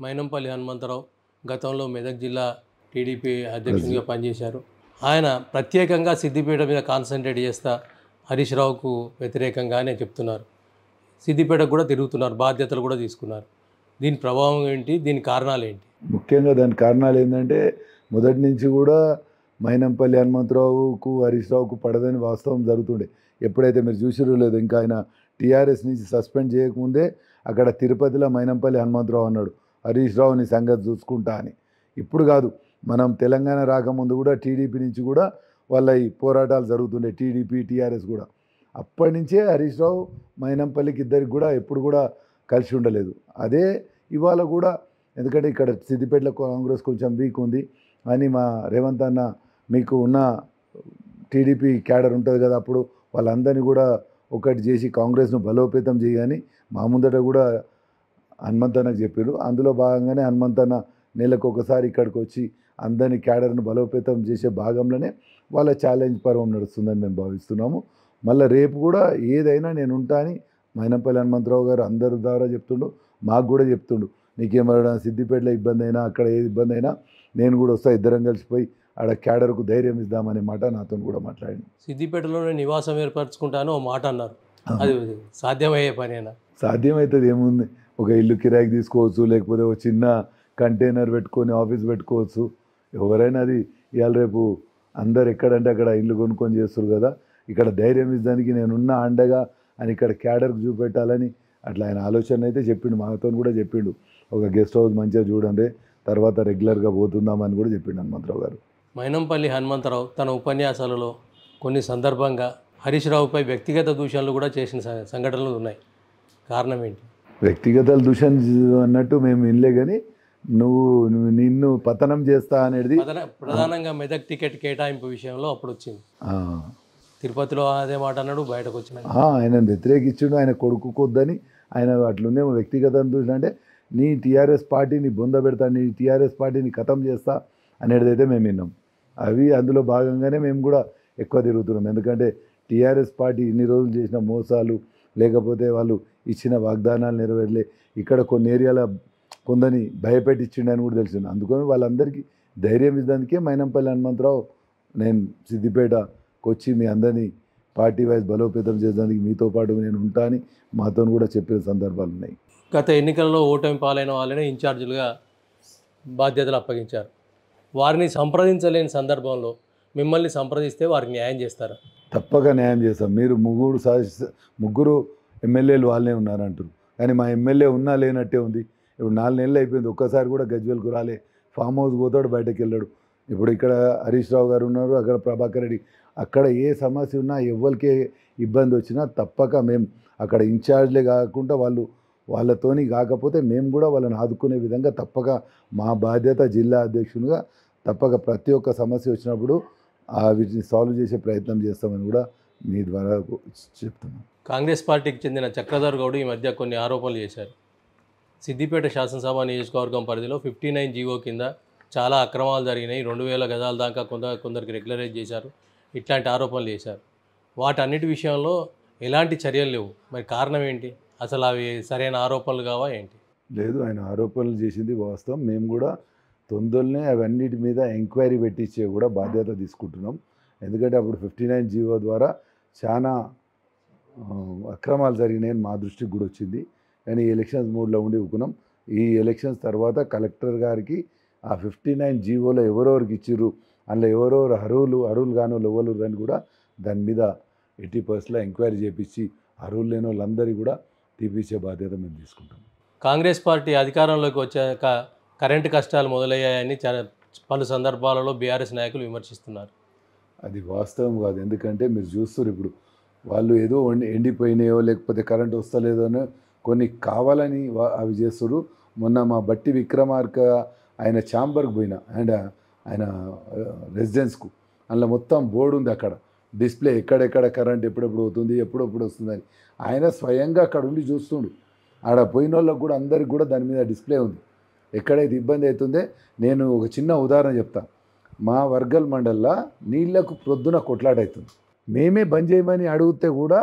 [SPEAKER 1] మైనంపల్లి హనుమంతరావు గతంలో మెదక్ జిల్లా టీడీపీ అధ్యక్షునిగా పనిచేశారు. ఆయన ప్రత్యేకంగా సిద్దిపేట మీద కాన్సన్ట్రేట్ చేస్తా హరీష్ రావుకు వ్యతిరేకంగానే చెప్తున్నారు. సిద్దిపేటకు కూడా తిరుగుతున్నారు, బాధ్యతలు కూడా తీసుకున్నారు. దీని ప్రభావం ఏంటి, దీని కారణాలు ఏంటి?
[SPEAKER 2] ముఖ్యంగా దాని కారణాలు ఏంటంటే మొదటి నుంచి కూడా మైనంపల్లి హనుమంతరావుకు హరీష్ రావుకు పడదని వాస్తవం జరుగుతుండే. ఎప్పుడైతే మీరు చూసిరో లేదు, ఇంకా ఆయన టీఆర్ఎస్ నుంచి సస్పెండ్ చేయకముందే అక్కడ తిరుపతిలో మైనంపల్లి హనుమంతరావు అన్నాడు హరీష్ రావు నీ సంగతి చూసుకుంటా అని. ఇప్పుడు కాదు, మనం తెలంగాణ రాకముందు కూడా టీడీపీ నుంచి కూడా వాళ్ళ ఈ పోరాటాలు జరుగుతుండే, టీడీపీ టీఆర్ఎస్ కూడా. అప్పటి నుంచే హరీష్ రావు మైనంపల్లికి ఇద్దరికి కూడా ఎప్పుడు కూడా కలిసి ఉండలేదు. అదే ఇవాళ కూడా, ఎందుకంటే ఇక్కడ సిద్దిపేటలో కాంగ్రెస్ కొంచెం వీక్ ఉంది అని మా రేవంత్ అన్న మీకు ఉన్న టీడీపీ క్యాడర్ ఉంటుంది కదా, అప్పుడు వాళ్ళందరినీ కూడా ఒకటి చేసి కాంగ్రెస్ను బలోపేతం చేయని మా ముందట కూడా హనుమంతన్నకు చెప్పారు. అందులో భాగంగానే హనుమంతన్న నెలకు ఒకసారి ఇక్కడికి వచ్చి అందరినీ క్యాడర్ను బలోపేతం చేసే భాగంలోనే వాళ్ళ ఛాలెంజ్ పర్వం నడుస్తుందని మేము భావిస్తున్నాము. మళ్ళీ రేపు కూడా ఏదైనా నేను ఉంటా అని మైనంపల్లి హనుమంతరావు గారు అందరి ద్వారా చెప్తుండు, మాకు కూడా చెప్తుండు. నీకేమన్నా సిద్దిపేటలో ఇబ్బంది అయినా, అక్కడ ఏది ఇబ్బంది అయినా నేను కూడా వస్తా, ఇద్దరం కలిసిపోయి ఆడ క్యాడర్కు ధైర్యం ఇద్దామనే మాట నాతో కూడా మాట్లాడింది.
[SPEAKER 1] సిద్దిపేటలోనే నివాసం ఏర్పరచుకుంటాను ఓ మాట అన్నారు, అది సాధ్యమయ్యే పనేనా?
[SPEAKER 2] సాధ్యమవుతుంది, ఏముంది, ఒక ఇల్లు కిరాయికి తీసుకోవచ్చు, లేకపోతే ఒక చిన్న కంటైనర్ పెట్టుకొని ఆఫీస్ పెట్టుకోవచ్చు. ఎవరైనా అది ఇవాళ రేపు అందరు ఎక్కడంటే అక్కడ ఇల్లు కొనుక్కొని చేస్తారు కదా. ఇక్కడ ధైర్యం ఇద్దానికి నేనున్న అండగా అని ఇక్కడ క్యాడర్కి చూపెట్టాలని అట్లా ఆయన ఆలోచన అయితే చెప్పిండు, మాతో కూడా చెప్పిండు. ఒక గెస్ట్ హౌస్ మంచిగా చూడండి, తర్వాత రెగ్యులర్గా పోతుందామని కూడా చెప్పిండు హనుమంతరావు గారు.
[SPEAKER 1] మైనంపల్లి హనుమంతరావు తన ఉపన్యాసాలలో కొన్ని సందర్భంగా హరీష్ రావుపై వ్యక్తిగత దూషణలు కూడా చేసిన సంఘటనలు ఉన్నాయి. కారణం ఏంటి?
[SPEAKER 2] వ్యక్తిగత దూషణ అన్నట్టు మేము వినలే, కానీ నిన్ను పతనం చేస్తా అనేది
[SPEAKER 1] ప్రధానంగా మెదక్ టికెట్ కేటాయింపు విషయంలో అప్పుడు వచ్చింది. తిరుపతిలో అదే మాట అన్నాడు, బయటకు వచ్చిన
[SPEAKER 2] ఆయన వ్యతిరేకించుడు, ఆయన కొడుకుకొద్దని ఆయన అట్లుందేమో. వ్యక్తిగత దూషణ అంటే నీ టీఆర్ఎస్ పార్టీని బొంద పెడతా, నీ టీఆర్ఎస్ పార్టీని ఖతం చేస్తా అనేది అయితే మేము విన్నాం. అవి అందులో భాగంగానే మేము కూడా ఎక్కువ తిరుగుతున్నాం. ఎందుకంటే టీఆర్ఎస్ పార్టీ ఇన్ని రోజులు చేసిన మోసాలు, లేకపోతే వాళ్ళు ఇచ్చిన వాగ్దానాలు నెరవేరలే, ఇక్కడ కొన్ని ఏరియాల కొందని భయపెట్టించిండు అని కూడా తెలిసింది. అందుకని వాళ్ళందరికీ ధైర్యం ఇద్దానికే మైనంపల్లి హనుమంతరావు నేను సిద్దిపేటకు వచ్చి మీ అందరినీ పార్టీ వైజ్ బలోపేతం చేయడానికి మీతో పాటు నేను ఉంటా అని మాతో కూడా చెప్పిన సందర్భాలు ఉన్నాయి.
[SPEAKER 1] గత ఎన్నికల్లో ఓటమి పాలైన వాళ్ళనే ఇన్ఛార్జీలుగా బాధ్యతలు అప్పగించారు. వారిని సంప్రదించలేని సందర్భంలో మిమ్మల్ని సంప్రదిస్తే వారికి న్యాయం చేస్తారా?
[SPEAKER 2] తప్పక న్యాయం చేస్తాం. మీరు ముగ్గురు ఎమ్మెల్యేలు వాళ్ళే ఉన్నారంటారు, కానీ మా ఎమ్మెల్యే ఉన్నా లేనట్టే ఉంది. ఇప్పుడు 4 నెలలు అయిపోయింది, ఒక్కసారి కూడా గజ్వేల్కు రాలే. ఫామ్ హౌస్ పోతాడు, బయటకు వెళ్ళాడు. ఇప్పుడు ఇక్కడ హరీష్ రావు గారు ఉన్నారు, అక్కడ ప్రభాకర్ రెడ్డి. అక్కడ ఏ సమస్య ఉన్నా, ఎవరికి ఇబ్బంది వచ్చినా తప్పక మేము అక్కడ ఇన్ఛార్జ్లే కాకుండా వాళ్ళతోని కాకపోతే మేము కూడా వాళ్ళని ఆదుకునే విధంగా తప్పక మా బాధ్యత జిల్లా అధ్యక్షునిగా తప్పక ప్రతి ఒక్క సమస్య వచ్చినప్పుడు వీటిని సాల్వ్ చేసే ప్రయత్నం చేస్తామని కూడా మీ ద్వారా చెప్తున్నాం.
[SPEAKER 1] కాంగ్రెస్ పార్టీకి చెందిన చక్రధర్ గౌడ్ ఈ మధ్య కొన్ని ఆరోపణలు చేశారు. సిద్దిపేట శాసనసభ నియోజకవర్గం పరిధిలో 59 జీవో కింద చాలా అక్రమాలు జరిగినాయి, 2000 గజాల దాకా కొందరికి రెగ్యులరైజ్ చేశారు, ఇట్లాంటి ఆరోపణలు చేశారు. వాటన్నిటి విషయంలో ఎలాంటి చర్యలు లేవు. మరి కారణం ఏంటి? అసలు అవి సరైన ఆరోపణలు కావా ఏంటి?
[SPEAKER 2] లేదు, ఆయన ఆరోపణలు చేసింది వాస్తవం. మేము కూడా తొందరనే అవన్నిటి మీద ఎంక్వైరీ పెట్టించే కూడా బాధ్యత తీసుకుంటున్నాం. ఎందుకంటే అప్పుడు 59 జీవో ద్వారా చాలా అక్రమాలు జరిగినాయని మా దృష్టికి కూడా వచ్చింది. కానీ ఎలక్షన్స్ మూడ్లో ఉండి ఊకున్నాం. ఈ ఎలక్షన్స్ తర్వాత కలెక్టర్ గారికి ఆ 59 జీవోలో ఎవరెవరికి ఇచ్చిర్రు, అందులో ఎవరెవరు అర్హులు కాని వాళ్ళు ఎవరు అని కూడా దాని మీద 80% ఎంక్వైరీ చేపించి అర్హులు లేని వాళ్ళందరికీ కూడా తీపిచ్చే బాధ్యత మేము తీసుకుంటాం.
[SPEAKER 1] కాంగ్రెస్ పార్టీ అధికారంలోకి వచ్చాక కరెంటు కష్టాలు మొదలయ్యాయని పలు సందర్భాలలో బీఆర్ఎస్ నాయకులు విమర్శిస్తున్నారు.
[SPEAKER 2] అది వాస్తవం కాదు. ఎందుకంటే మీరు చూస్తారు, ఇప్పుడు వాళ్ళు ఏదో ఎండిపోయినాయో లేకపోతే కరెంట్ వస్తలేదో అని కొన్ని కావాలని అవి చేస్తారు. మొన్న మా బట్టి విక్రమార్క ఆయన ఛాంబర్కి పోయినా అండ్ ఆయన రెసిడెన్స్కు, అందులో మొత్తం బోర్డు ఉంది అక్కడ, డిస్ప్లే ఎక్కడెక్కడ కరెంట్ ఎప్పుడెప్పుడు అవుతుంది ఎప్పుడెప్పుడు వస్తుందని. ఆయన స్వయంగా అక్కడ ఉండి చూస్తుండు. ఆడ పోయిన వాళ్ళకు కూడా అందరికి కూడా దాని మీద డిస్ప్లే ఉంది. ఎక్కడైతే ఇబ్బంది అవుతుందే, నేను ఒక చిన్న ఉదాహరణ చెప్తాను. మా వర్గల్ మండల్లో నీళ్లకు ప్రొద్దున కొట్లాట అవుతుంది. మేమే బంద్ చేయమని అడిగితే కూడా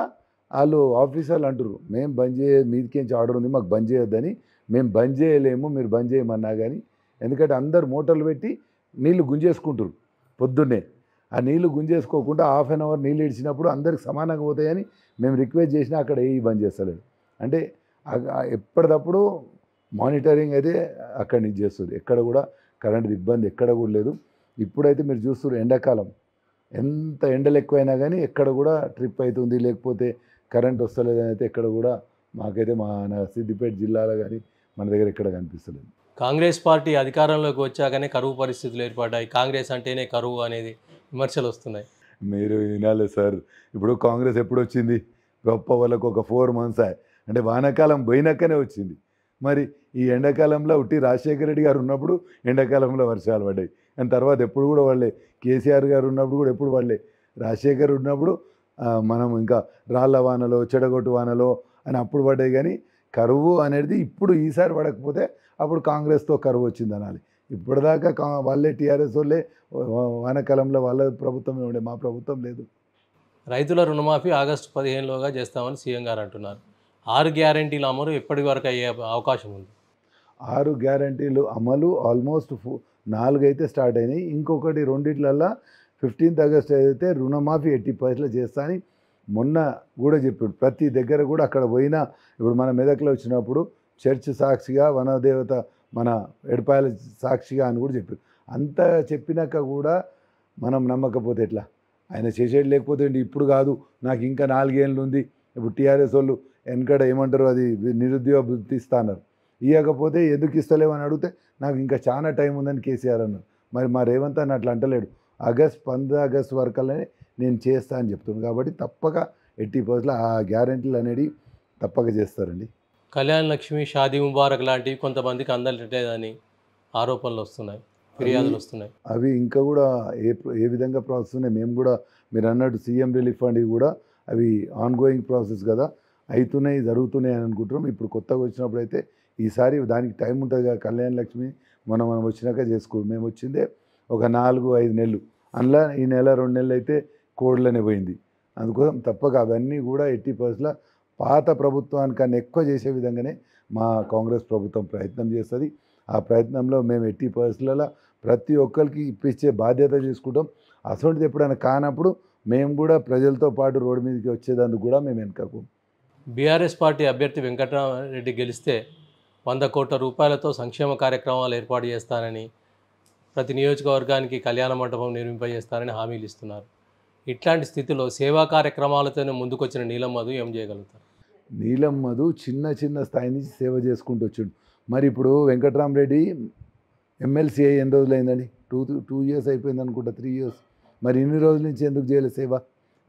[SPEAKER 2] వాళ్ళు ఆఫీసర్లు అంటారు, మేము బంద్ మీదికేంచి ఆర్డర్ ఉంది మాకు బంద్ చేయొద్దని. మేము బంద్ చేయలేము, మీరు బంద్ చేయమన్నా కానీ. ఎందుకంటే అందరు మోటార్లు పెట్టి నీళ్లు గుంజేసుకుంటారు పొద్దున్నే. ఆ నీళ్లు గుంజేసుకోకుండా హాఫ్ అన్ అవర్ నీళ్ళు ఇడిచినప్పుడు అందరికి సమానంగా పోతాయని మేము రిక్వెస్ట్ చేసినా అక్కడ ఏ బంద్ చేస్తలేడు. అంటే ఎప్పటికప్పుడు మానిటరింగ్ అయితే అక్కడి నుంచి చేస్తుంది. ఎక్కడ కూడా కరెంట్ ఇబ్బంది ఎక్కడ కూడా లేదు. ఇప్పుడైతే మీరు చూస్తున్నారు ఎండాకాలం ఎంత ఎండలు ఎక్కువైనా కానీ ఎక్కడ కూడా ట్రిప్ అవుతుంది లేకపోతే కరెంట్ వస్తలేదని అయితే ఎక్కడ కూడా మాకైతే మన సిద్దిపేట జిల్లాలో కానీ మన దగ్గర ఎక్కడ కనిపిస్తలేదు.
[SPEAKER 1] కాంగ్రెస్ పార్టీ అధికారంలోకి వచ్చాకనే కరువు పరిస్థితులు ఏర్పడ్డాయి, కాంగ్రెస్ అంటేనే కరువు అనేది విమర్శలు వస్తున్నాయి.
[SPEAKER 2] మీరు వినాలి సార్, ఇప్పుడు కాంగ్రెస్ ఎప్పుడు వచ్చింది? గొప్ప వాళ్ళకు ఒక 4 months అంటే వానాకాలం పోయినాకనే వచ్చింది. మరి ఈ ఎండాకాలంలో ఉట్టి రాజశేఖర రెడ్డి గారు ఉన్నప్పుడు ఎండాకాలంలో వర్షాలు పడ్డాయి, అండ్ తర్వాత ఎప్పుడు కూడా వాళ్ళే. కేసీఆర్ గారు ఉన్నప్పుడు కూడా ఎప్పుడు వాళ్ళే. రాజశేఖర్ ఉన్నప్పుడు మనం ఇంకా రాళ్ళ వానలో చెడగొట్టు వానలో అని అప్పుడు పడ్డాయి. కానీ కరువు అనేది ఇప్పుడు ఈసారి పడకపోతే అప్పుడు కాంగ్రెస్తో కరువు వచ్చింది అనాలి. ఇప్పటిదాకా వాళ్ళే టీఆర్ఎస్ వాళ్ళే వానాకాలంలో వాళ్ళ ప్రభుత్వమే ఉండే, మా ప్రభుత్వం లేదు.
[SPEAKER 1] రైతుల రుణమాఫీ ఆగస్టు 15లోగా చేస్తామని సీఎం గారు అంటున్నారు. 6 గ్యారెంటీల అమలు ఎప్పటి వరకు అయ్యే అవకాశం ఉంది?
[SPEAKER 2] 6 గ్యారంటీలు అమలు ఆల్మోస్ట్ 4 అయితే స్టార్ట్ అయినాయి. ఇంకొకటి రెండిట్లల్లో 15th August అయితే రుణమాఫీ 80% చేస్తా అని మొన్న కూడా చెప్పాడు. ప్రతి దగ్గర కూడా అక్కడ పోయినా, ఇప్పుడు మన మెదక్లో వచ్చినప్పుడు చర్చ్ సాక్షిగా వనదేవత మన ఎడపాయల సాక్షిగా అని కూడా చెప్పారు. అంత చెప్పినాక కూడా మనం నమ్మకపోతే ఎట్లా? ఆయన చేసేది లేకపోతే ఇప్పుడు కాదు, నాకు ఇంకా 4 ఏళ్ళు ఉంది. ఇప్పుడు టీఆర్ఎస్ వాళ్ళు వెనకడ ఏమంటారు, అది నిరుద్యోగ వృత్తి ఇస్తున్నారు. ఇవ్వకపోతే ఎందుకు ఇస్తలేవు అని అడిగితే నాకు ఇంకా చాలా టైం ఉందని కేసీఆర్ అన్నారు. మరి మా రేవంత్ అని అట్లా అంటలేడు. 15 ఆగస్ట్ వరకల్నే నేను చేస్తా అని చెప్తున్నాను. కాబట్టి తప్పక 80% ఆ గ్యారెంటీలు అనేది తప్పక చేస్తారండి.
[SPEAKER 1] కళ్యాణ్ లక్ష్మి, షాదీ ముబారక్ లాంటివి కొంతమందికి అందలేదని ఆరోపణలు వస్తున్నాయి, ఫిర్యాదులు వస్తున్నాయి.
[SPEAKER 2] అవి ఇంకా కూడా ఏ విధంగా ప్రాసెస్ ఉన్నాయి. మేము కూడా మీరు అన్నట్టు సీఎం రిలీఫ్ ఫండ్ కూడా అవి ఆన్గోయింగ్ ప్రాసెస్ కదా, అవుతున్నాయి జరుగుతున్నాయి అని అనుకుంటున్నాం. ఇప్పుడు కొత్తగా వచ్చినప్పుడు అయితే ఈసారి దానికి టైం ఉంటుంది కదా. కళ్యాణ లక్ష్మి మనం వచ్చినాక చేసుకో, మేము వచ్చిందే ఒక 4-5 నెలలు, అందులో ఈ నెల 2 నెలలు అయితే కోడ్లనే పోయింది. అందుకోసం తప్పక అవన్నీ కూడా 80% పాత ప్రభుత్వానికన్నా ఎక్కువ చేసే విధంగానే మా కాంగ్రెస్ ప్రభుత్వం ప్రయత్నం చేస్తుంది. ఆ ప్రయత్నంలో మేము 80% ప్రతి ఒక్కరికి ఇప్పించే బాధ్యత తీసుకుంటాం. అసలు ఎప్పుడైనా కానప్పుడు మేము కూడా ప్రజలతో పాటు రోడ్డు మీదకి వచ్చేదందుకు కూడా మేము వెనకకు.
[SPEAKER 1] బీఆర్ఎస్ పార్టీ అభ్యర్థి వెంకటరామరెడ్డి గెలిస్తే 100 కోట్ల రూపాయలతో సంక్షేమ కార్యక్రమాలు ఏర్పాటు చేస్తానని, ప్రతి నియోజకవర్గానికి కళ్యాణ మండపం నిర్మింపజేస్తానని హామీలు ఇస్తున్నారు. ఇట్లాంటి స్థితిలో సేవా కార్యక్రమాలతోనే ముందుకొచ్చిన నీలం మధు ఏం చేయగలుగుతారు?
[SPEAKER 2] నీలం మధు చిన్న స్థాయి నుంచి సేవ చేసుకుంటూ వచ్చాడు. మరి ఇప్పుడు వెంకటరామరెడ్డి ఎమ్మెల్సీ ఎన్ని రోజులు అయిందండి? 2 years అయిపోయింది అనుకుంటా, 3 years. మరి ఇన్ని రోజుల నుంచి ఎందుకు చేయలేదు సేవ?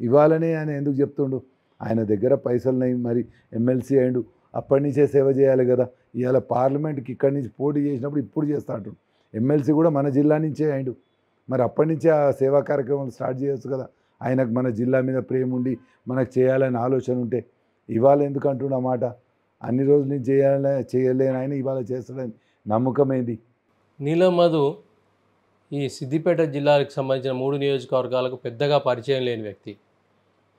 [SPEAKER 2] ఇవ్వాలనే ఆయన ఎందుకు చెప్తుండు? ఆయన దగ్గర పైసలున్నాయి, మరి ఎమ్మెల్సీ అయిండు, అప్పటి నుంచే సేవ చేయాలి కదా. ఇవాళ పార్లమెంట్కి ఇక్కడి నుంచి పోటీ చేసినప్పుడు ఇప్పుడు చేస్తా అంటాడు. ఎమ్మెల్సీ కూడా మన జిల్లా నుంచే అయిండు. మరి అప్పటి నుంచే ఆ సేవా కార్యక్రమాలు స్టార్ట్ చేయొచ్చు కదా. ఆయనకు మన జిల్లా మీద ప్రేమ ఉండి మనకు చేయాలని ఆలోచన ఉంటే ఇవాళ ఎందుకు అంటున్న మాట? అన్ని రోజుల నుంచి చేయలేని ఆయన ఇవాళ చేస్తాడని నమ్మకమైంది.
[SPEAKER 1] నీలం మధు ఈ సిద్దిపేట జిల్లాకు సంబంధించిన 3 నియోజకవర్గాలకు పెద్దగా పరిచయం లేని వ్యక్తి.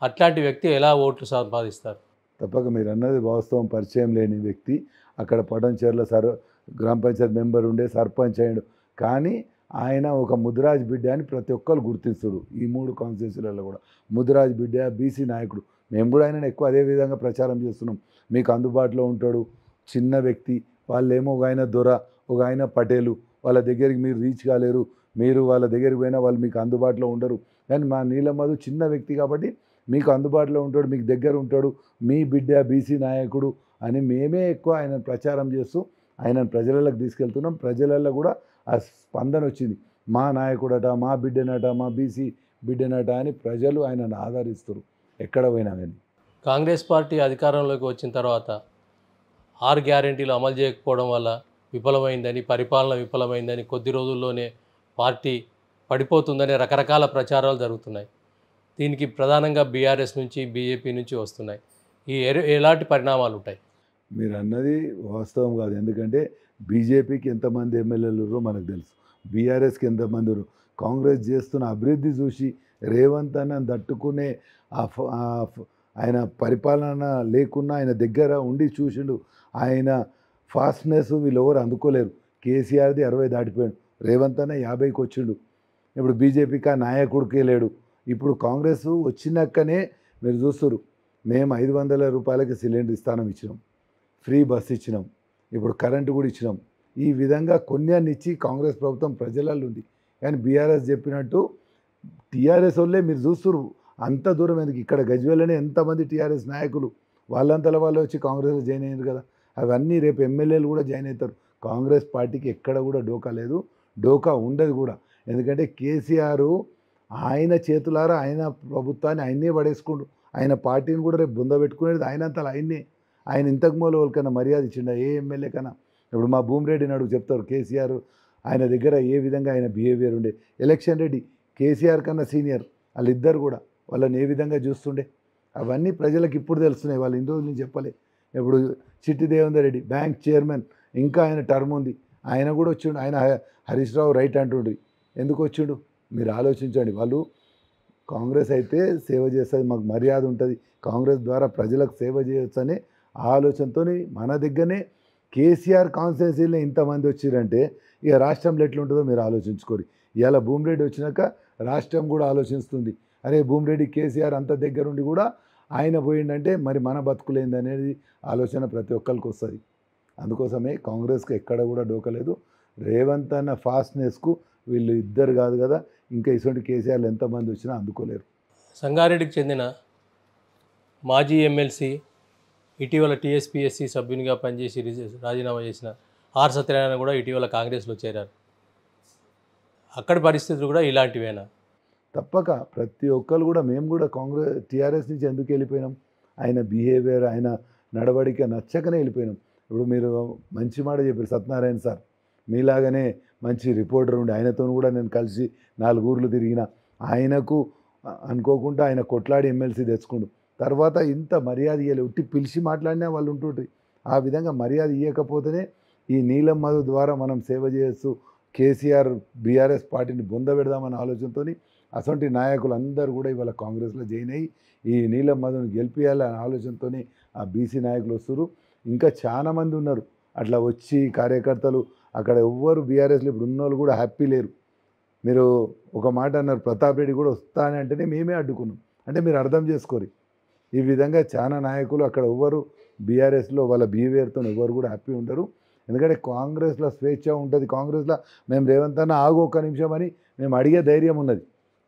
[SPEAKER 1] అట్లాంటి వ్యక్తి ఎలా ఓట్లు సంపాదిస్తారు?
[SPEAKER 2] తప్పక మీరు అన్నది వాస్తవం. పరిచయం లేని వ్యక్తి అక్కడ పటంచెర్ల గ్రామ పంచాయతీ మెంబర్ ఉండే, సర్పంచ్ అయ్యాడు. కానీ ఆయన ఒక ముదిరాజ్ బిడ్డ అని ప్రతి ఒక్కరు గుర్తిస్తుడు. ఈ 3 కాన్స్టిట్యూన్సీలలో కూడా ముదిరాజ్ బిడ్డ, బీసీ నాయకుడు. మేము కూడా ఆయనను ఎక్కువ అదే విధంగా ప్రచారం చేస్తున్నాం. మీకు అందుబాటులో ఉంటాడు, చిన్న వ్యక్తి. వాళ్ళేమో ఒక ఆయన దొర, ఒక ఆయన పటేలు, వాళ్ళ దగ్గరికి మీరు రీచ్ కాలేరు. మీరు వాళ్ళ దగ్గరికి పోయినా వాళ్ళు మీకు అందుబాటులో ఉండరు. కానీ మా నీలం మధు చిన్న వ్యక్తి కాబట్టి మీకు అందుబాటులో ఉంటాడు, మీకు దగ్గర ఉంటాడు, మీ బిడ్డ బీసీ నాయకుడు అని మేమే ఎక్కువ ఆయన ప్రచారం చేస్తూ ఆయనను ప్రజలకు తీసుకెళ్తున్నాం. ప్రజలలో కూడా ఆ స్పందన వచ్చింది. మా నాయకుడట, మా బిడ్డనట, మా బీసీ బిడ్డనట అని ప్రజలు ఆయనను ఆదరిస్తారు. ఎక్కడ పోయినా కానీ.
[SPEAKER 1] కాంగ్రెస్ పార్టీ అధికారంలోకి వచ్చిన తర్వాత 6 గ్యారెంటీలు అమలు చేయకపోవడం వల్ల విఫలమైందని, పరిపాలన విఫలమైందని, కొద్ది రోజుల్లోనే పార్టీ పడిపోతుందనే రకరకాల ప్రచారాలు జరుగుతున్నాయి. దీనికి ప్రధానంగా బీఆర్ఎస్ నుంచి, బీజేపీ నుంచి వస్తున్నాయి. ఎలాంటి పరిణామాలు ఉంటాయి?
[SPEAKER 2] మీరు అన్నది వాస్తవం కాదు. ఎందుకంటే బీజేపీకి ఎంతమంది ఎమ్మెల్యేలు ఉన్నారో మనకు తెలుసు, బీఆర్ఎస్కి ఎంతమంది ఉన్నారు. కాంగ్రెస్ చేస్తున్న అభివృద్ధి చూసి రేవంత్ అన్న తట్టుకునే ఆయన పరిపాలన లేకున్నా ఆయన దగ్గర ఉండి చూసిండు. ఆయన ఫాస్ట్నెస్ వీళ్ళు ఎవరు అందుకోలేరు. కేసీఆర్ది 60 దాటిపోయాడు, రేవంత్ అన్న 50కి వచ్చిండు. ఇప్పుడు బీజేపీకి ఆ నాయకుడికి లేడు. ఇప్పుడు కాంగ్రెస్ వచ్చినాకనే మీరు చూస్తారు, మేము 500 రూపాయలకి సిలిండర్ ఇస్తానం ఇచ్చినాం, ఫ్రీ బస్ ఇచ్చినాం, ఇప్పుడు కరెంటు కూడా ఇచ్చినాం. ఈ విధంగా కొన్యాన్ని ఇచ్చి కాంగ్రెస్ ప్రభుత్వం ప్రజలలో ఉంది. కానీ బీఆర్ఎస్ చెప్పినట్టు టీఆర్ఎస్ వాళ్ళే మీరు చూస్తున్నారు. అంత దూరం ఎందుకు, ఇక్కడ గజ్వేల్లోనే ఎంతమంది టీఆర్ఎస్ నాయకులు వాళ్ళంతలో వాళ్ళు వచ్చి కాంగ్రెస్లో జాయిన్ అయ్యారు కదా. అవన్నీ రేపు ఎమ్మెల్యేలు కూడా జాయిన్ అవుతారు. కాంగ్రెస్ పార్టీకి ఎక్కడ కూడా డోకా లేదు, డోకా ఉండదు కూడా. ఎందుకంటే కేసీఆర్ ఆయన చేతులారా ఆయన ప్రభుత్వాన్ని ఆయనే పడేసుకుండు. ఆయన పార్టీని కూడా రేపు బుందబెట్టుకునేది ఆయనంతలో ఆయన్నే. ఆయన ఇంతకు మూల వాళ్ళకన్నా మర్యాద ఇచ్చిండ ఏ ఎమ్మెల్యే కన్నా. ఇప్పుడు మా భూమిరెడ్డిని అడుగు చెప్తారు కేసీఆర్ ఆయన దగ్గర ఏ విధంగా ఆయన బిహేవియర్ ఉండే. ఎలక్షన్ రెడ్డి కేసీఆర్ కన్నా సీనియర్, వాళ్ళిద్దరు కూడా వాళ్ళని ఏ విధంగా చూస్తుండే అవన్నీ ప్రజలకు ఇప్పుడు తెలుస్తున్నాయి. వాళ్ళు ఇన్ని రోజులు నేను చెప్పలే. ఇప్పుడు చిట్టి దేవేందర్ రెడ్డి బ్యాంక్ చైర్మన్, ఇంకా ఆయన టర్మ్ ఉంది, ఆయన కూడా వచ్చిండు. ఆయన హరీష్ రావు రైట్ అంటుండ్రి, ఎందుకు వచ్చిండు మీరు ఆలోచించండి. వాళ్ళు కాంగ్రెస్ అయితే సేవ చేస్తుంది, మాకు మర్యాద ఉంటుంది, కాంగ్రెస్ ద్వారా ప్రజలకు సేవ చేయొచ్చు అనే ఆలోచనతో మన దగ్గరనే కేసీఆర్ కాన్స్టిట్యున్సీలో ఇంతమంది వచ్చిరంటే ఇక రాష్ట్రంలో ఎట్లుంటుందో మీరు ఆలోచించుకోరు. ఇవాళ భూమిరెడ్డి వచ్చినాక రాష్ట్రం కూడా ఆలోచిస్తుంది, అరే భూమిరెడ్డి కేసీఆర్ అంత దగ్గరుండి కూడా ఆయన పోయిందంటే మరి మన బతుకులేంది అనేది ఆలోచన ప్రతి ఒక్కరికి వస్తుంది. అందుకోసమే కాంగ్రెస్కి ఎక్కడ కూడా డోకలేదు. రేవంత్ అన్న ఫాస్ట్నెస్కు వీళ్ళు ఇద్దరు కాదు కదా, ఇంకా ఇటువంటి కేసీఆర్లు ఎంతమంది వచ్చినా అందుకోలేరు.
[SPEAKER 1] సంగారెడ్డికి చెందిన మాజీ ఎమ్మెల్సీ, ఇటీవల టీఎస్పీఎస్సీ సభ్యునిగా పనిచేసి రాజీనామా చేసిన ఆర్ సత్యనారాయణ కూడా ఇటీవల కాంగ్రెస్లో చేరారు. అక్కడి పరిస్థితులు కూడా ఇలాంటివేనా?
[SPEAKER 2] తప్పక ప్రతి ఒక్కరు కూడా, మేము కూడా కాంగ్రెస్ టీఆర్ఎస్ నుంచి ఎందుకు వెళ్ళిపోయినాం, ఆయన బిహేవియర్ ఆయన నడవడిక నచ్చకనే వెళ్ళిపోయినాం. ఇప్పుడు మీరు మంచి మాట చెప్పారు సత్యనారాయణ సార్, మీలాగానే మంచి రిపోర్టర్ ఉండి ఆయనతో కూడా నేను కలిసి 4 ఊర్లు తిరిగిన. ఆయనకు అనుకోకుండా ఆయన కొట్లాడి ఎమ్మెల్సీ తెచ్చుకుండు. తర్వాత ఇంత మర్యాద ఇవ్వలే, ఉట్టి పిలిచి మాట్లాడినా వాళ్ళు ఉంటుంటారు. ఆ విధంగా మర్యాద ఇవ్వకపోతేనే ఈ నీలం మధు ద్వారా మనం సేవ చేయొచ్చు, కేసీఆర్ బీఆర్ఎస్ పార్టీని బొందబెడదామన్న ఆలోచనతో అసొంటి నాయకులు అందరూ కూడా ఇవాళ కాంగ్రెస్లో జాయిన్ అయ్యి ఈ నీలం మధుని గెలిపియాలనే ఆలోచనతో ఆ బీసీ నాయకులు వస్తారు. ఇంకా చాలామంది ఉన్నారు అట్లా వచ్చి కార్యకర్తలు. అక్కడ ఎవ్వరు బీఆర్ఎస్లో ఇప్పుడు ఉన్నోళ్ళు కూడా హ్యాపీ లేరు. మీరు ఒక మాట అన్నారు, ప్రతాప్ రెడ్డి కూడా వస్తానే అంటేనే మేమే అడ్డుకున్నాం. అంటే మీరు అర్థం చేసుకోరు. ఈ విధంగా చాలా నాయకులు అక్కడ ఎవ్వరు బీఆర్ఎస్లో వాళ్ళ బిహేవియర్తో ఎవ్వరు కూడా హ్యాపీ ఉండరు. ఎందుకంటే కాంగ్రెస్లో స్వేచ్ఛ ఉంటుంది. కాంగ్రెస్లో మేము రేవంత్ అన్న ఆగు ఒక్క నిమిషం అని మేము అడిగే ధైర్యం ఉన్నది.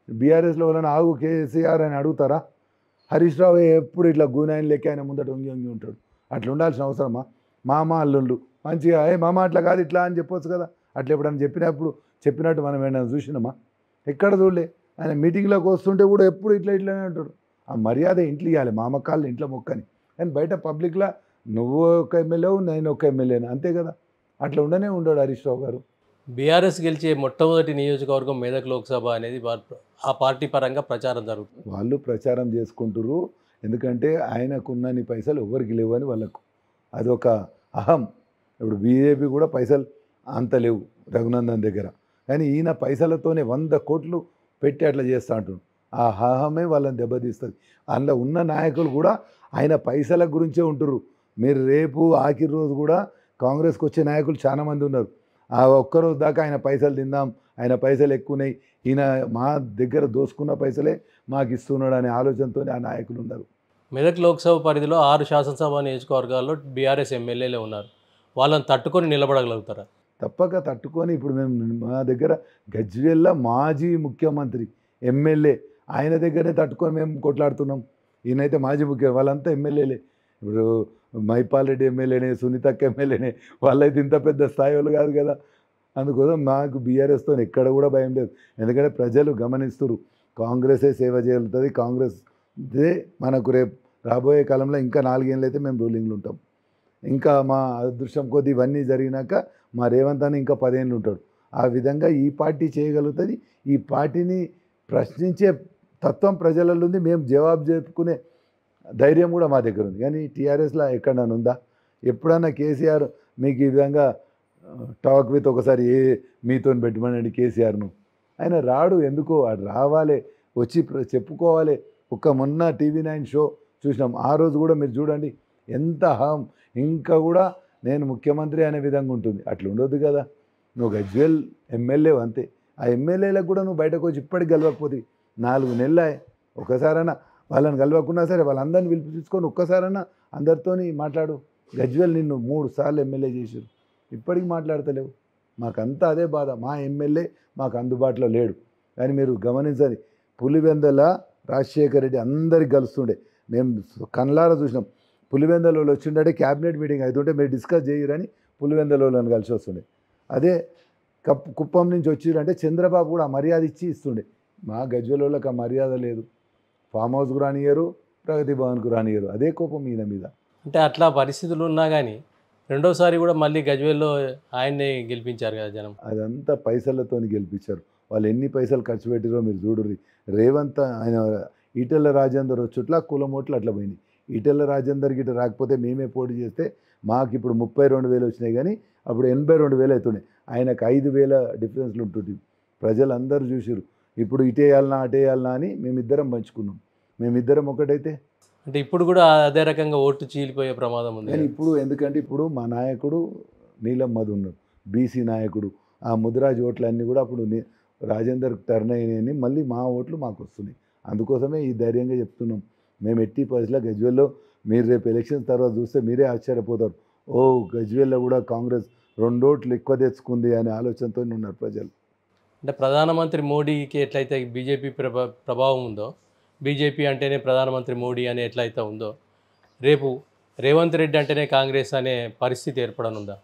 [SPEAKER 2] బీఆర్ఎస్లో వాళ్ళని ఆగు కేసీఆర్ అని అడుగుతారా? హరీష్ రావు ఎప్పుడు ఇట్లా గూనాయన లెక్క ఆయన ముందట వంగి ఉంటాడు. అట్లా ఉండాల్సిన అవసరమా? మామ అల్లుళ్ళు మంచిగా మామ అట్లా కాదు ఇట్లా అని చెప్పొచ్చు కదా. అట్లా ఎప్పుడైనా చెప్పినట్టు మనం ఏమైనా చూసినామా? ఎక్కడ చూడలే. ఆయన మీటింగ్లోకి వస్తుంటే కూడా ఎప్పుడు ఇట్లానే ఉంటాడు. ఆ మర్యాద ఇంట్లో ఇవ్వాలి, మామకాళ్ళు ఇంట్లో మొక్కని. కానీ బయట పబ్లిక్లో నువ్వు ఒక ఎమ్మెల్యేవు నేను ఒక ఎమ్మెల్యేను అంతే కదా. అట్లా ఉండనే ఉండడు హరీష్ రావు గారు.
[SPEAKER 1] బీఆర్ఎస్ గెలిచే మొట్టమొదటి నియోజకవర్గం మెదక్ లోక్సభ అనేది ఆ పార్టీ పరంగా ప్రచారం జరుగుతుంది.
[SPEAKER 2] వాళ్ళు ప్రచారం చేసుకుంటారు. ఎందుకంటే ఆయనకున్నన్ని పైసలు ఎవరికి లేవు అని వాళ్ళకు అదొక అహం. ఇప్పుడు బీజేపీ కూడా పైసలు అంత లేవు రఘునందన్ దగ్గర, కానీ ఈయన పైసలతోనే 100 కోట్లు పెట్టి అట్లా చేస్తూ అంటున్నాడు. ఆ అహమే వాళ్ళని దెబ్బతీస్తుంది. అందులో ఉన్న నాయకులు కూడా ఆయన పైసల గురించే ఉంటుర్రు. మీరు రేపు ఆఖరి రోజు కూడా కాంగ్రెస్కి వచ్చే నాయకులు చాలామంది ఉన్నారు. ఆ ఒక్కరోజు దాకా ఆయన పైసలు తిందాం, ఆయన పైసలు ఎక్కువన్నాయి, ఈయన మా దగ్గర దోసుకున్న పైసలే మాకు ఇస్తున్నాడు అనే ఆలోచనతో ఆ నాయకులు ఉన్నారు.
[SPEAKER 1] మెదక్ లోక్సభ పరిధిలో 6 శాసనసభ నియోజకవర్గాల్లో బీఆర్ఎస్ ఎమ్మెల్యేలే ఉన్నారు. వాళ్ళని తట్టుకొని నిలబడగలుగుతారా?
[SPEAKER 2] తప్పక తట్టుకొని. ఇప్పుడు మేము మా దగ్గర గజ్వేల్లో మాజీ ముఖ్యమంత్రి ఎమ్మెల్యే ఆయన దగ్గరే తట్టుకొని మేము కొట్లాడుతున్నాం. ఈయనైతే మాజీ ముఖ్యమంత్రి, వాళ్ళంతా ఎమ్మెల్యేలే. ఇప్పుడు మైపాల్ రెడ్డి ఎమ్మెల్యేనే, సునీతక్క ఎమ్మెల్యేనే, వాళ్ళైతే ఇంత పెద్ద స్థాయి వాళ్ళు కాదు కదా. అందుకోసం మాకు బీఆర్ఎస్తో ఎక్కడ కూడా భయం లేదు. ఎందుకంటే ప్రజలు గమనిస్తారు, కాంగ్రెసే సేవ చేయగలుగుతుంది, కాంగ్రెస్ ఇదే మనకు రేపు రాబోయే కాలంలో ఇంకా 4 ఏళ్ళు అయితే మేము రూలింగ్లో ఉంటాం. ఇంకా మా అదృష్టం కొద్దీ ఇవన్నీ జరిగినాక మా రేవంత్ అన్న ఇంకా 10 ఏళ్ళు ఉంటాడు. ఆ విధంగా ఈ పార్టీ చేయగలుగుతుంది. ఈ పార్టీని ప్రశ్నించే తత్వం ప్రజలలో ఉంది. మేము జవాబు చెప్పుకునే ధైర్యం కూడా మా దగ్గర ఉంది. కానీ టీఆర్ఎస్లో ఎక్కడన్నా ఉందా? ఎప్పుడన్నా కేసీఆర్ మీకు ఈ విధంగా టాక్ విత్ ఒకసారి మీతో పెట్టమనండి కేసీఆర్ను, ఆయన రాడు. ఎందుకో అది రావాలి, వచ్చి చెప్పుకోవాలి. మొన్న TV9 షో చూసినాం. ఆ రోజు కూడా మీరు చూడండి ఎంత హామ్, ఇంకా కూడా నేను ముఖ్యమంత్రి అనే విధంగా ఉంటుంది. అట్లా ఉండొద్దు కదా. నువ్వు గజ్వేల్ ఎమ్మెల్యే అంతే. ఆ ఎమ్మెల్యేలకు కూడా నువ్వు బయటకు వచ్చి ఇప్పటికి గెలవకపోతే 4 నెలలు ఒకసారైనా వాళ్ళని కలవకున్నా సరే వాళ్ళందరినీ పిలిపించుకొని ఒక్కసారైనా అందరితోని మాట్లాడు. గజ్వేల్ నిన్ను 3 సార్లు ఎమ్మెల్యే చేశారు, ఇప్పటికి మాట్లాడతలేవు. మాకంతా అదే బాధ. మా ఎమ్మెల్యే మాకు అందుబాటులో లేడు. కానీ మీరు గమనించండి, పులివెందల రాజశేఖర్ రెడ్డి అందరికి కలుస్తుండే. మేము కళ్ళారా చూసినాం. పులివెందల వాళ్ళు వచ్చిండే క్యాబినెట్ మీటింగ్ అవుతుంటే మీరు డిస్కస్ చేయరని పులివెందల వాళ్ళని కలిసి వస్తుండే. అదే కుప్పం నుంచి వచ్చిరంటే చంద్రబాబు కూడా ఆ మర్యాద ఇస్తుండే. మా గజ్వేల్ వాళ్ళకి ఆ మర్యాద లేదు. ఫామ్ హౌస్కు రానియరు, ప్రగతి భవన్కు రానియరు. అదే కోపం ఈయన మీద.
[SPEAKER 1] అంటే అట్లా పరిస్థితులు ఉన్నా కానీ రెండోసారి కూడా మళ్ళీ గజ్వేల్లో ఆయన్ని గెలిపించారు కదా జనం.
[SPEAKER 2] అదంతా పైసలతో గెలిపించారు. వాళ్ళు ఎన్ని పైసలు ఖర్చు పెట్టారో మీరు చూడుర్రి. రేవంత్ ఆయన ఈటెల రాజేందర్ వచ్చుట్లా కులమోట్లు అట్లా పోయింది. ఈటెల రాజేందర్ గిట్ట రాకపోతే మేమే పోటీ చేస్తే మాకు ఇప్పుడు 32,000 వచ్చినాయి, కానీ అప్పుడు 82,000 అవుతున్నాయి. ఆయనకు 5,000 డిఫరెన్స్లు ఉంటుంది. ప్రజలందరూ చూసిరు. ఇప్పుడు ఇటేయాలనా అటేయాలనా అని మేమిద్దరం పంచుకున్నాం. మేమిద్దరం ఒకటైతే
[SPEAKER 1] అంటే ఇప్పుడు కూడా అదే రకంగా ఓటు చీలిపోయే ప్రమాదం ఉంది.
[SPEAKER 2] కానీ ఇప్పుడు ఎందుకంటే ఇప్పుడు మా నాయకుడు నీలం మధు ఉన్నాడు, బీసీ నాయకుడు. ఆ ముదిరాజ్ ఓట్లన్నీ కూడా అప్పుడు రాజేందర్ టర్న్ అయినాయని మళ్ళీ మా ఓట్లు మాకు వస్తున్నాయి. అందుకోసమే ఈ ధైర్యంగా చెప్తున్నాం. మేము ఎట్టి పరిస్థితిలో గజ్వేల్లో మీరు రేపు ఎలక్షన్స్ తర్వాత చూస్తే మీరే ఆశ్చర్యపోతారు. ఓ గజ్వేల్లో కూడా కాంగ్రెస్ 2 ఓట్లు ఎక్కువ తెచ్చుకుంది అనే ఆలోచనతో ఉన్నారు ప్రజలు.
[SPEAKER 1] అంటే ప్రధానమంత్రి మోడీకి ఎట్లయితే బీజేపీ ప్రభావం ఉందో, బీజేపీ అంటేనే ప్రధానమంత్రి మోడీ అని ఎట్లయితే ఉందో, రేపు రేవంత్ రెడ్డి అంటేనే కాంగ్రెస్ అనే పరిస్థితి ఏర్పడనుందా?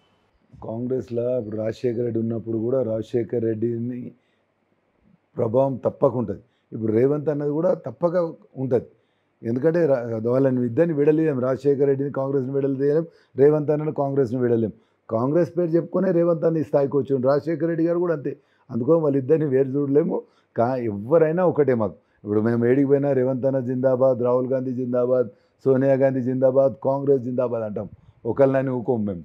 [SPEAKER 2] కాంగ్రెస్లో ఇప్పుడు రాజశేఖర రెడ్డి ఉన్నప్పుడు కూడా రాజశేఖర రెడ్డిని ప్రభావం తప్పక ఉంటుంది. ఇప్పుడు రేవంత్ అన్నది కూడా తప్పక ఉంటుంది. ఎందుకంటే వాళ్ళని ఇద్దరిని విడలేం. రాజశేఖర రెడ్డిని కాంగ్రెస్ని విడలేం, రేవంత్ అన్నని కాంగ్రెస్ని విడలేం. కాంగ్రెస్ పేరు చెప్పుకునే రేవంత్ అన్న ఈ స్థాయికి వచ్చి రాజశేఖర రెడ్డి గారు కూడా అంతే. అందుకో వాళ్ళిద్దరిని వేరు చూడలేము. ఎవరైనా ఒకటే మాకు. ఇప్పుడు మేము ఏడికి పోయినా రేవంత్ అన్న జిందాబాద్, రాహుల్ గాంధీ జిందాబాద్, సోనియా గాంధీ జిందాబాద్, కాంగ్రెస్ జిందాబాద్ అంటాం. ఒకళ్ళని ఊకోం మేము.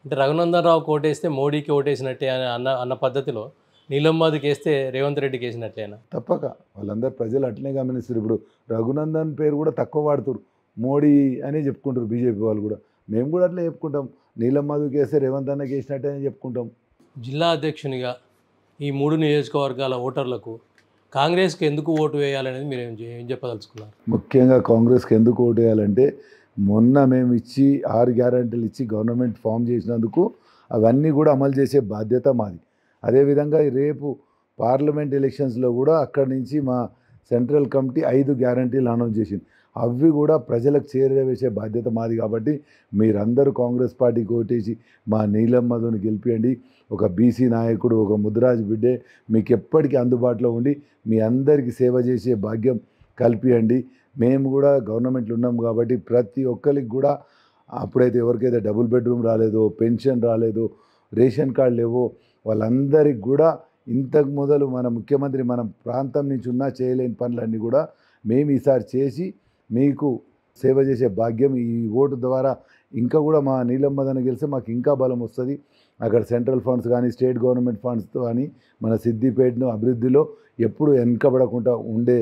[SPEAKER 1] అంటే రఘునందన్ రావుకి ఓటేస్తే మోడీకి ఓటేసినట్టే అని అన్న పద్ధతిలో నీలం మధుకి వేస్తే రేవంత్ రెడ్డికి వేసినట్లేనా?
[SPEAKER 2] తప్పక వాళ్ళందరూ ప్రజలు అట్లనే గమనిస్తారు. ఇప్పుడు రఘునందన్ పేరు కూడా తక్కువ వాడుతారు, మోడీ అని చెప్పుకుంటారు బీజేపీ వాళ్ళు కూడా. మేము కూడా అట్లా చెప్పుకుంటాం. నీలం మధుకి వేస్తే రేవంత్ అన్నకి వేసినట్టే అని చెప్పుకుంటాం.
[SPEAKER 1] జిల్లా అధ్యక్షునిగా ఈ 3 నియోజకవర్గాల ఓటర్లకు కాంగ్రెస్కి ఎందుకు ఓటు వేయాలనేది మీరు ఏం చెప్పదలుచుకున్నారు?
[SPEAKER 2] ముఖ్యంగా కాంగ్రెస్కి ఎందుకు ఓటు వేయాలంటే మొన్న మేము 6 గ్యారంటీలు ఇచ్చి గవర్నమెంట్ ఫామ్ చేసినందుకు అవన్నీ కూడా అమలు చేసే బాధ్యత మాది. అదేవిధంగా రేపు పార్లమెంట్ ఎలక్షన్స్లో కూడా అక్కడి నుంచి మా సెంట్రల్ కమిటీ 5 గ్యారంటీలు అనౌన్స్ చేసింది. అవి కూడా ప్రజలకు చేరవేసే బాధ్యత మాది. కాబట్టి మీరందరూ కాంగ్రెస్ పార్టీకి ఓటేసి మా నీలం మధుని గెలిపియండి. ఒక బీసీ నాయకుడు, ఒక ముదిరాజ్ బిడ్డే మీకు ఎప్పటికీ అందుబాటులో ఉండి మీ అందరికీ సేవ చేసే భాగ్యం కల్పియండి. మేము కూడా గవర్నమెంట్లో ఉన్నాం కాబట్టి ప్రతి ఒక్కరికి కూడా అప్పుడైతే ఎవరికైతే డబుల్ బెడ్రూమ్ రాలేదో, పెన్షన్ రాలేదో, రేషన్ కార్డు లేవో వాళ్ళందరికీ కూడా ఇంతకు మొదలు మన ముఖ్యమంత్రి మన ప్రాంతం నుంచి ఉన్నా చేయలేని పనులన్నీ కూడా మేము ఈసారి చేసి మీకు సేవ చేసే భాగ్యం ఈ ఓటు ద్వారా ఇంకా కూడా మా నీలం మధుని గెలిస్తే మాకు ఇంకా బలం వస్తుంది. అక్కడ సెంట్రల్ ఫండ్స్ కానీ స్టేట్ గవర్నమెంట్ ఫండ్స్తో కానీ మన సిద్దిపేటను అభివృద్ధిలో ఎప్పుడు వెనుకబడకుండా ఉండే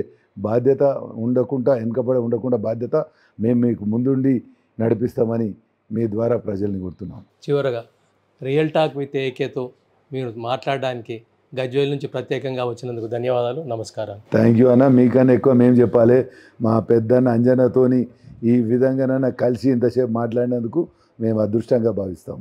[SPEAKER 2] బాధ్యత ఉండకుండా బాధ్యత మేము మీకు ముందుండి నడిపిస్తామని మీ ద్వారా ప్రజల్ని కోరుతున్నాం.
[SPEAKER 1] చివరగా రియల్ టాక్ విత్ ఏకేతో మీరు మాట్లాడడానికి గజ్వేల్ నుంచి ప్రత్యేకంగా వచ్చినందుకు ధన్యవాదాలు, నమస్కారం.
[SPEAKER 2] థ్యాంక్ యూ అన్న. మీకన్నా ఎక్కువ మేము చెప్పాలి. మా పెద్దన్న అంజనతోని ఈ విధంగానైనా కలిసి ఇంతసేపు మాట్లాడినందుకు మేము అదృష్టంగా భావిస్తాం.